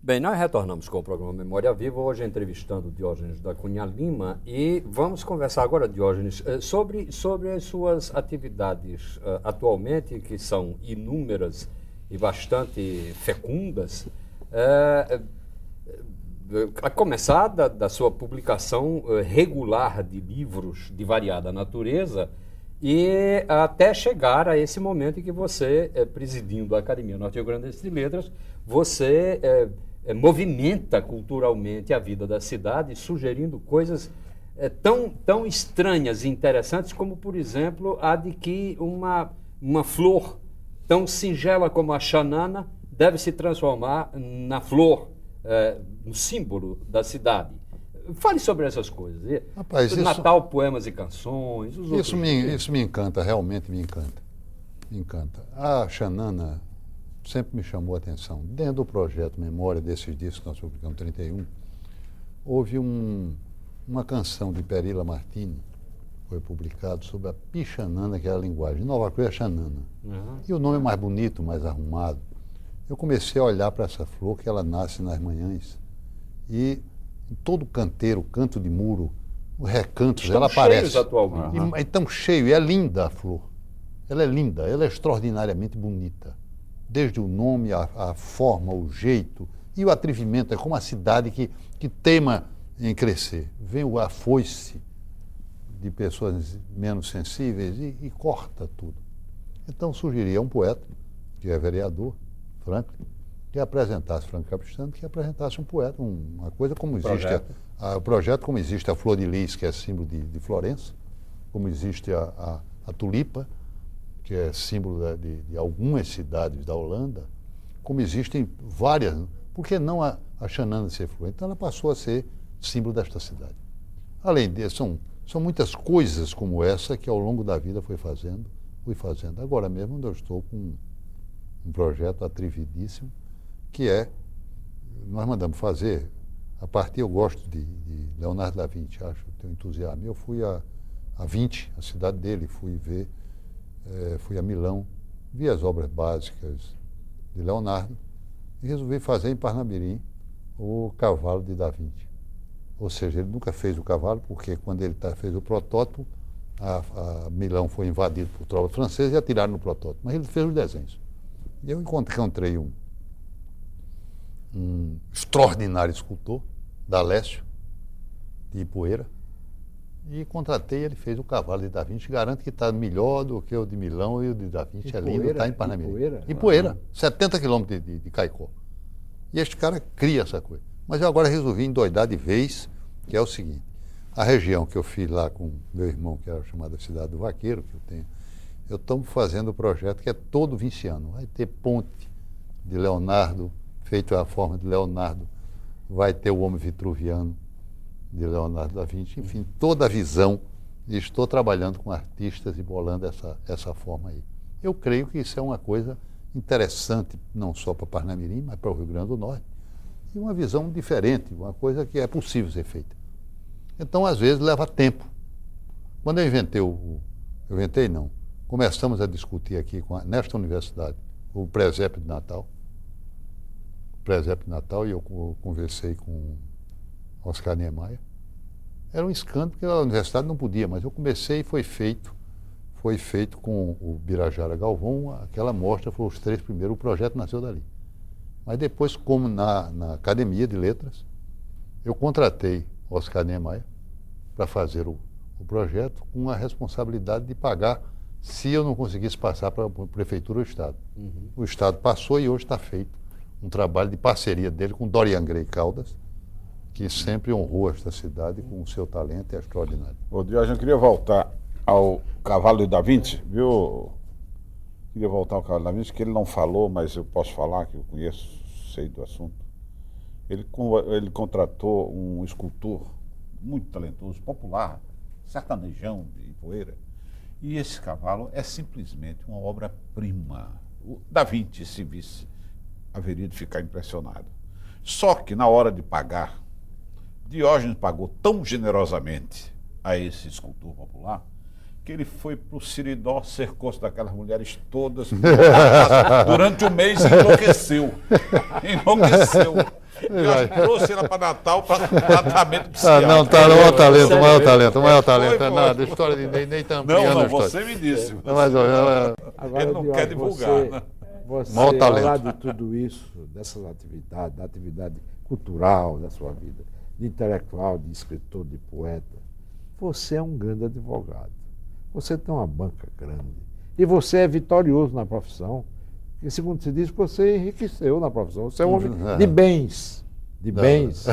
Bem, nós retornamos com o programa Memória Viva, hoje entrevistando Diógenes da Cunha Lima, e vamos conversar agora, Diógenes, sobre as suas atividades atualmente, que são inúmeras e bastante fecundas, a começar da sua publicação regular de livros de variada natureza E até chegar a esse momento em que você, presidindo a Academia Norte-Rio-Grandense de Letras, você movimenta culturalmente a vida da cidade, sugerindo coisas tão estranhas e interessantes como, por exemplo, a de que uma flor tão singela como a xanana deve se transformar na flor, no símbolo da cidade. Fale sobre essas coisas. Rapaz, Natal, poemas e canções. Isso me encanta, realmente me encanta. Me encanta. A xanana sempre me chamou a atenção. Dentro do projeto Memória, desses discos que nós publicamos em 31, houve uma canção de Perila Martini, foi publicado, sobre a pixanana, que é a linguagem. Nova Cruz é xanana. Uhum. E o nome é mais bonito, mais arrumado. Eu comecei a olhar para essa flor, que ela nasce nas manhãs, e em todo canteiro, canto de muro, os recantos, ela aparece. Atualmente. É tão cheio, e é linda a flor. Ela é linda, ela é extraordinariamente bonita. Desde o nome, a forma, o jeito e o atrevimento. É como a cidade que teima em crescer. Vem a foice de pessoas menos sensíveis e corta tudo. Então sugeri a um poeta, que é vereador, Franklin, que apresentasse, Franklin Capistrano, que apresentasse um poeta, uma coisa como existe o projeto, como existe a flor de lis, que é símbolo de Florença, como existe a tulipa, que é símbolo de algumas cidades da Holanda, como existem várias, por que não a xanana ser flor? Então ela passou a ser símbolo desta cidade. Além disso, são muitas coisas como essa que ao longo da vida fui fazendo. Agora mesmo eu estou com um projeto atrevidíssimo, que nós mandamos fazer, eu gosto de Leonardo da Vinci, tenho entusiasmo. Eu fui a Vinci, a cidade dele, fui a Milão, vi as obras básicas de Leonardo e resolvi fazer em Parnamirim o cavalo de Da Vinci. Ou seja, ele nunca fez o cavalo, porque quando ele fez o protótipo, a Milão foi invadida por tropas francesas e atiraram no protótipo, mas ele fez os desenhos. E eu encontrei um extraordinário escultor, D'Alessio, de Ipueira, e contratei, ele fez o cavalo de Da Vinci, garanto que está melhor do que o de Milão, e o de Da Vinci é lindo, está em Parnamirim. Ipueira, 70 quilômetros de Caicó. E este cara cria essa coisa. Mas eu agora resolvi endoidar de vez, que é o seguinte, a região que eu fiz lá com meu irmão, que era chamada Cidade do Vaqueiro, que eu estou fazendo o projeto que é todo vinciano. Vai ter ponte de Leonardo, feito a forma de Leonardo, vai ter o homem vitruviano de Leonardo da Vinci, enfim, toda a visão, e estou trabalhando com artistas e bolando essa forma aí. Eu creio que isso é uma coisa interessante, não só para Parnamirim, mas para o Rio Grande do Norte, e uma visão diferente, uma coisa que é possível ser feita. Então, às vezes, leva tempo. Quando eu inventei não, começamos a discutir aqui nesta universidade o presépio de Natal, e eu conversei com Oscar Niemeyer. Era um escândalo, porque a universidade não podia, mas eu comecei e foi feito com o Birajara Galvão, aquela mostra, foram os 3 primeiros, o projeto nasceu dali. Mas depois, como na Academia de Letras, eu contratei Oscar Niemeyer para fazer o projeto com a responsabilidade de pagar se eu não conseguisse passar para a Prefeitura ou o Estado. Uhum. O Estado passou e hoje está feito um trabalho de parceria dele com Dorian Gray Caldas, que sempre honrou esta cidade com o seu talento, é extraordinário. Ô, Diógenes, eu queria voltar ao cavalo de Da Vinci, viu? Queria voltar ao cavalo de Da Vinci, que ele não falou, mas eu posso falar, que eu conheço, sei do assunto. Ele contratou um escultor muito talentoso, popular, sertanejão de Ipueira, e esse cavalo é simplesmente uma obra-prima. O Da Vinci, se visse, haveria de ficar impressionado. Só que na hora de pagar, Diógenes pagou tão generosamente a esse escultor popular que ele foi para o Siridó, cercou-se daquelas mulheres todas, durante um mês enlouqueceu. Eu trouxe ela para Natal para tratamento psiquiátrico. Não, tá, o maior talento. É nada, a história de nem tá ampliando. Não, você me disse. Agora, ele não quer divulgar. Você ao lado de tudo isso, dessas atividades, da atividade cultural da sua vida, de intelectual, de escritor, de poeta, você é um grande advogado. você tem uma banca grande. E você é vitorioso na profissão. E segundo se diz, você enriqueceu na profissão. Você é um homem de bens. De bens.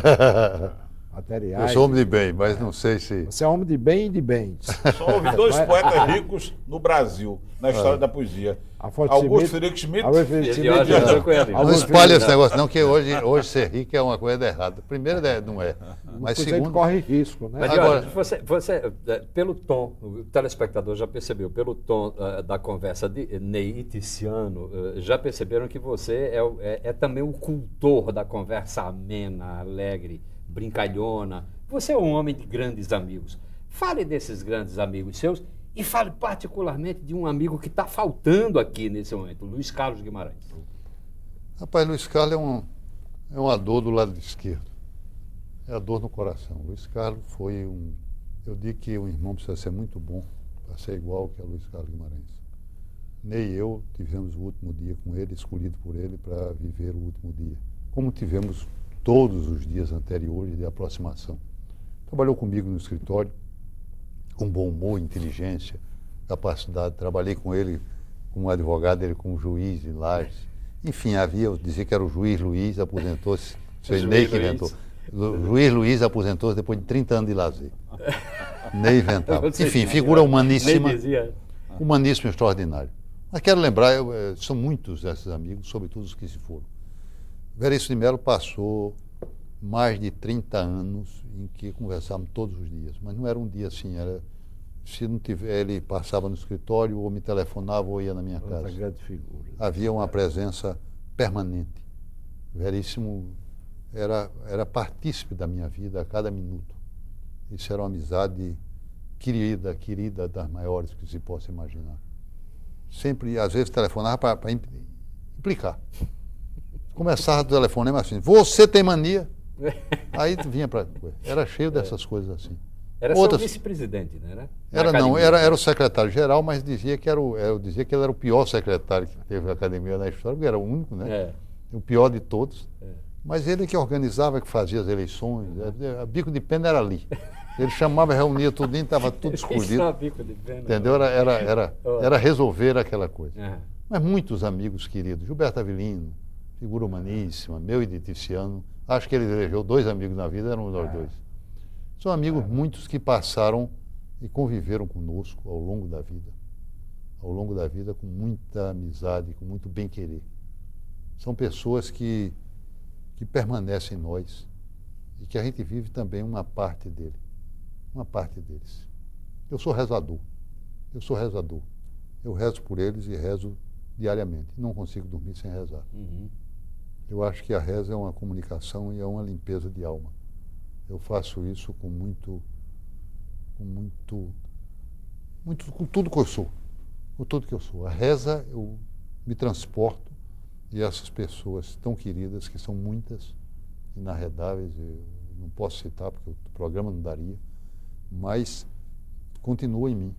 Materiais. Eu sou homem de bem, mas não sei se... Você é homem de bem e de bens. Só houve dois poetas ricos no Brasil, na história da poesia. Augusto Friedrich Schmidt e Diógenes. Não espalha esse negócio não, que hoje ser rico é uma coisa errada. Primeiro, não é. Mas segundo... corre risco, né? Mas, agora, você, pelo tom, o telespectador já percebeu, pelo tom da conversa de Ney e Tiziano, já perceberam que você é também o cultor da conversa amena, alegre, brincalhona. Você é um homem de grandes amigos. Fale desses grandes amigos seus e fale particularmente de um amigo que está faltando aqui nesse momento, Luiz Carlos Guimarães. Rapaz, Luiz Carlos é uma dor do lado esquerdo. É a dor no coração. Luiz Carlos foi eu digo que um irmão precisa ser muito bom para ser igual que é Luiz Carlos Guimarães. Ney e eu tivemos o último dia com ele, escolhido por ele para viver o último dia. Como tivemos todos os dias anteriores de aproximação. Trabalhou comigo no escritório, com bom humor, inteligência, capacidade. Trabalhei com ele como advogado, ele como juiz de Lages. Enfim, eu dizia que era o juiz Luiz, aposentou-se, foi Ney que inventou. Juiz Luiz aposentou-se depois de 30 anos de lazer. Ney inventava. Enfim, figura humaníssima, humaníssimo extraordinário. Mas quero lembrar, são muitos esses amigos, sobretudo os que se foram. Veríssimo de Mello passou mais de 30 anos em que conversávamos todos os dias, mas não era um dia assim, se não tiver, ele passava no escritório ou me telefonava ou ia na minha casa. Grande figura. Havia uma presença permanente. Veríssimo era partícipe da minha vida a cada minuto. Isso era uma amizade querida das maiores que se possa imaginar. Sempre, às vezes, telefonava para implicar. Começava o telefonema assim, você tem mania? Aí vinha para... Era cheio dessas coisas assim. Era seu vice-presidente, né? Era o secretário-geral, mas dizia que eu dizia que ele era o pior secretário que teve a academia na história, porque era o único, né? O pior de todos. Mas ele que organizava, que fazia as eleições, a bico de pena era ali. Ele chamava, reunia tudo, estava tudo escolhido. Entendeu? Era resolver aquela coisa. Mas muitos amigos queridos, Gilberto Avelino, figura humaníssima, meu e de Tiziano, acho que ele elegeu 2 amigos na vida, eram nós 2. São amigos muitos que passaram e conviveram conosco ao longo da vida com muita amizade, com muito bem-querer. São pessoas que permanecem em nós e que a gente vive também uma parte deles. Eu sou rezador. Eu rezo por eles e rezo diariamente. Não consigo dormir sem rezar. Eu acho que a reza é uma comunicação e é uma limpeza de alma. Eu faço isso com tudo que eu sou. Com tudo que eu sou. A reza, eu me transporto e essas pessoas tão queridas, que são muitas, inarredáveis, eu não posso citar porque o programa não daria, mas continuam em mim.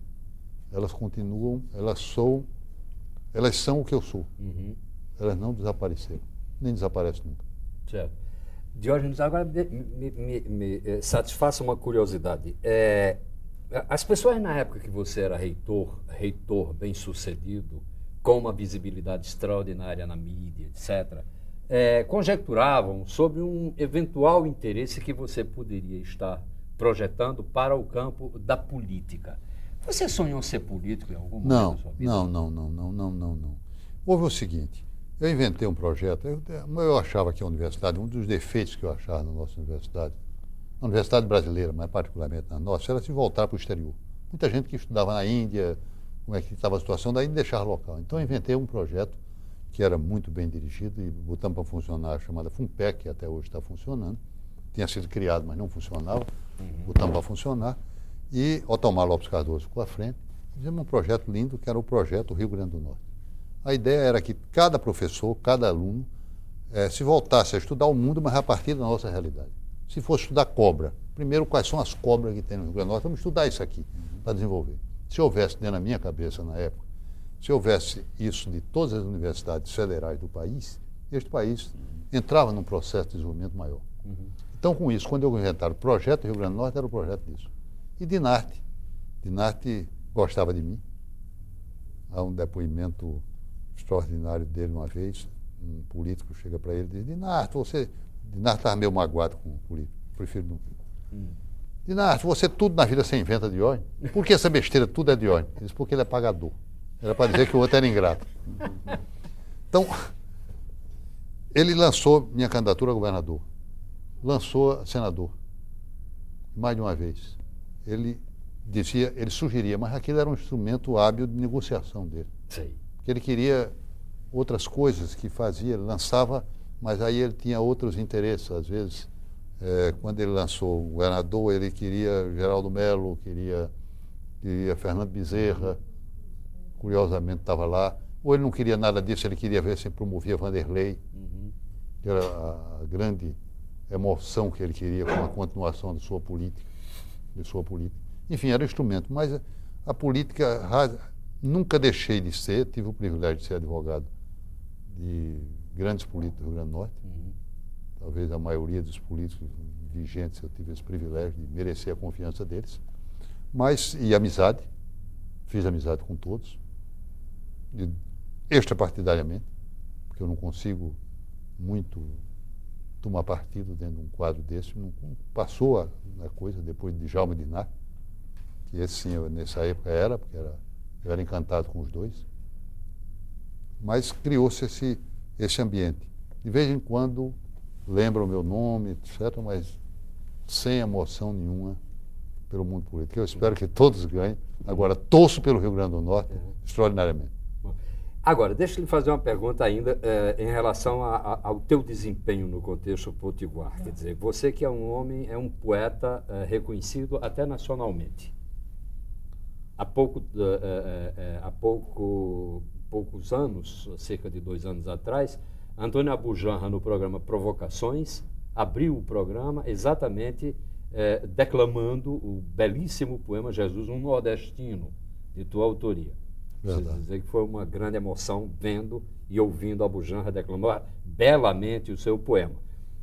Elas continuam, elas são o que eu sou. Elas não desapareceram, nem desaparecem nunca. Certo. Diógenes, agora me satisfaça uma curiosidade. As pessoas na época que você era reitor bem-sucedido, com uma visibilidade extraordinária na mídia, etc., conjecturavam sobre um eventual interesse que você poderia estar projetando para o campo da política. Você sonhou ser político em algum momento da sua vida? Não. Houve o seguinte, eu inventei um projeto, eu achava que a universidade, um dos defeitos que eu achava na nossa universidade, na universidade brasileira, mas particularmente na nossa, era se voltar para o exterior. Muita gente que estudava na Índia, como é que estava a situação, daí deixar local. Então eu inventei um projeto que era muito bem dirigido e botamos para funcionar, chamada FUNPEC, que até hoje está funcionando. Tinha sido criado, mas não funcionava. Botamos para funcionar. E Otomar Lopes Cardoso ficou à frente. Fizemos um projeto lindo, que era o projeto Rio Grande do Norte. A ideia era que cada professor, cada aluno, se voltasse a estudar o mundo, mas a partir da nossa realidade. Se fosse estudar cobra, primeiro, quais são as cobras que tem no Rio Grande do Norte? Vamos estudar isso aqui, para desenvolver. Se houvesse, dentro da minha cabeça na época, se houvesse isso de todas as universidades federais do país, este país entrava num processo de desenvolvimento maior. Então, com isso, quando eu inventaram o projeto Rio Grande do Norte, era o projeto disso. E Dinarte gostava de mim. Há um depoimento extraordinário dele uma vez. Um político chega para ele e diz: Dinarto, você... Dinarto estava meio magoado com o político. Prefiro não... Dinarto, você tudo na vida você inventa Diógenes? Por que essa besteira tudo é Diógenes? Ele disse: porque ele é pagador. Era para dizer que o outro era ingrato. Então, ele lançou minha candidatura a governador. Lançou a senador. Mais de uma vez. Ele dizia, ele sugeria, mas aquilo era um instrumento hábil de negociação dele. Sim. Porque ele queria outras coisas que fazia, ele lançava, mas aí ele tinha outros interesses. Às vezes, quando ele lançou o governador, ele queria Geraldo Melo, queria Fernando Bezerra, curiosamente estava lá. Ou ele não queria nada disso, ele queria ver se promovia Vanderlei, que era a grande emoção que ele queria com a continuação de sua política. Enfim, era um instrumento, mas a política nunca deixei de ser, tive o privilégio de ser advogado de grandes políticos do Rio Grande do Norte. Talvez a maioria dos políticos vigentes eu tive esse privilégio de merecer a confiança deles. E amizade, fiz amizade com todos, extrapartidariamente, porque eu não consigo muito tomar partido dentro de um quadro desse. Não passou a coisa depois de Djalma e Dinarto, que esse sim, nessa época porque eu era encantado com os dois. Mas criou-se esse ambiente. De vez em quando lembram o meu nome, etc., mas sem emoção nenhuma pelo mundo político. Eu espero que todos ganhem. Agora, torço pelo Rio Grande do Norte extraordinariamente. Agora, deixa eu lhe fazer uma pergunta ainda em relação ao teu desempenho no contexto potiguar. Quer dizer, você que é um homem, é um poeta reconhecido até nacionalmente. Há poucos anos, cerca de 2 anos atrás, Antônio Abujamra, no programa Provocações, abriu o programa exatamente declamando o belíssimo poema Jesus, um Nordestino, de tua autoria. Preciso dizer que foi uma grande emoção vendo e ouvindo Abujamra declamar belamente o seu poema.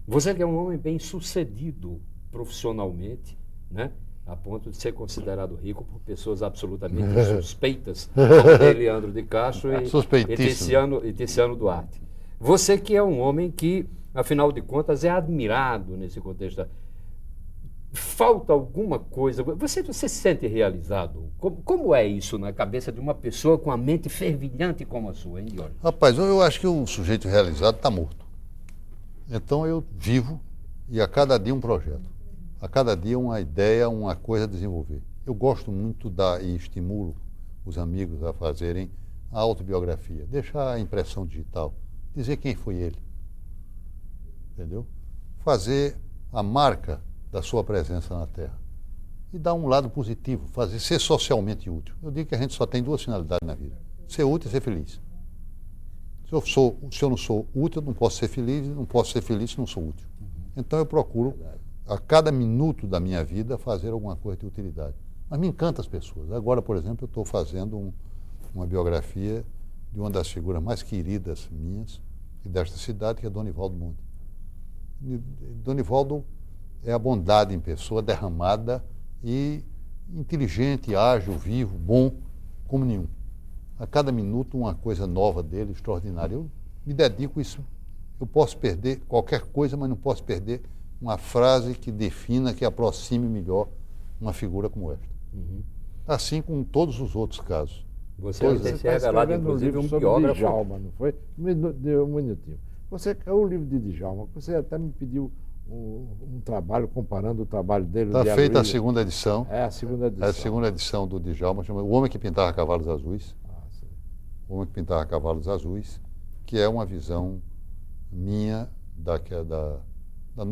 Você que é um homem bem sucedido profissionalmente, né? A ponto de ser considerado rico por pessoas absolutamente suspeitas, como Leandro de Castro e Tiziano Duarte. Você que é um homem que, afinal de contas, é admirado nesse contexto. Falta alguma coisa? Você se sente realizado? Como é isso na cabeça de uma pessoa com a mente fervilhante como a sua, hein, Diógenes? Rapaz, eu acho que o sujeito realizado está morto. Então eu vivo e a cada dia um projeto. A cada dia uma ideia, uma coisa a desenvolver. Eu gosto muito e estimulo os amigos a fazerem a autobiografia, deixar a impressão digital, dizer quem foi ele. Entendeu? Fazer a marca da sua presença na Terra. E dar um lado positivo, ser socialmente útil. Eu digo que a gente só tem 2 finalidades na vida: ser útil e ser feliz. Se eu não sou útil, eu não posso ser feliz, e não posso ser feliz se não sou útil. Então eu procuro, a cada minuto da minha vida, fazer alguma coisa de utilidade. Mas me encanta as pessoas. Agora, por exemplo, eu estou fazendo uma biografia de uma das figuras mais queridas minhas e desta cidade, que é Donivaldo Monte. Donivaldo é a bondade em pessoa, derramada e inteligente, ágil, vivo, bom, como nenhum. A cada minuto uma coisa nova dele, extraordinária. Eu me dedico a isso. Eu posso perder qualquer coisa, mas não posso perder uma frase que defina, que aproxime melhor uma figura como esta. Assim com todos os outros casos. Você é revelado, inclusive, um biógrafo. Djalma, não foi? Deu um minutinho. O livro de Djalma, você até me pediu um trabalho comparando o trabalho dele. Está feita a 2ª edição. É a 2ª edição. É a 2ª edição do Djalma, chama O Homem que Pintava Cavalos Azuis. Sim. O Homem que Pintava Cavalos Azuis, que é uma visão minha da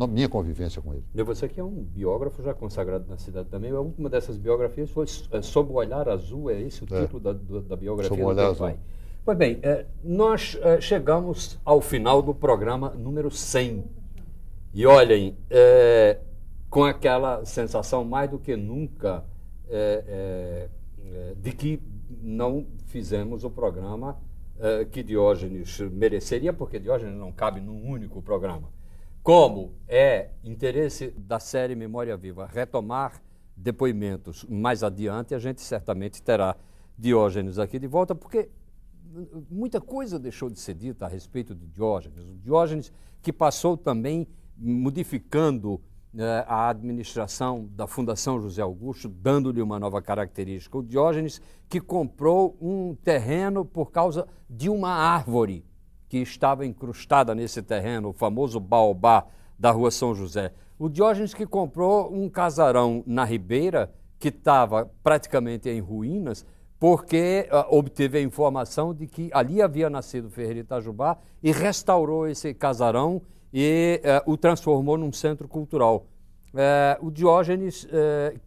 minha convivência com ele. E você que é um biógrafo já consagrado na cidade também, a última dessas biografias foi Sob o Olhar Azul, é esse o título da biografia Sob o Olhar do teu pai? Azul. Pois bem, nós chegamos ao final do programa número 100. E olhem, com aquela sensação mais do que nunca de que não fizemos o programa que Diógenes mereceria, porque Diógenes não cabe num único programa. Como é interesse da série Memória Viva retomar depoimentos mais adiante, a gente certamente terá Diógenes aqui de volta, porque muita coisa deixou de ser dita a respeito de Diógenes. O Diógenes que passou também modificando a administração da Fundação José Augusto, dando-lhe uma nova característica. O Diógenes que comprou um terreno por causa de uma árvore que estava incrustada nesse terreno, o famoso baobá da Rua São José. O Diógenes que comprou um casarão na Ribeira, que estava praticamente em ruínas, porque obteve a informação de que ali havia nascido Ferreira Itajubá e restaurou esse casarão e o transformou num centro cultural. O Diógenes,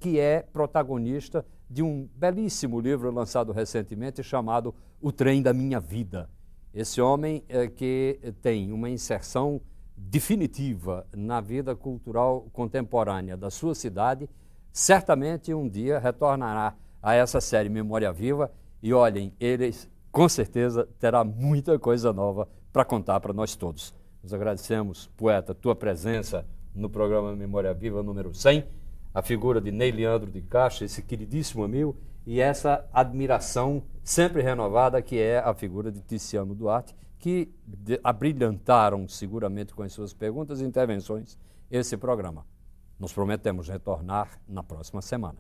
que é protagonista de um belíssimo livro lançado recentemente chamado O Trem da Minha Vida. Esse homem que tem uma inserção definitiva na vida cultural contemporânea da sua cidade, certamente um dia retornará a essa série Memória Viva e olhem, ele com certeza terá muita coisa nova para contar para nós todos. Nós agradecemos, poeta, tua presença no programa Memória Viva número 100, a figura de Ney Leandro de Castro, esse queridíssimo amigo, e essa admiração sempre renovada que é a figura de Tiziano Duarte, que abrilhantaram seguramente com as suas perguntas e intervenções esse programa. Nos prometemos retornar na próxima semana.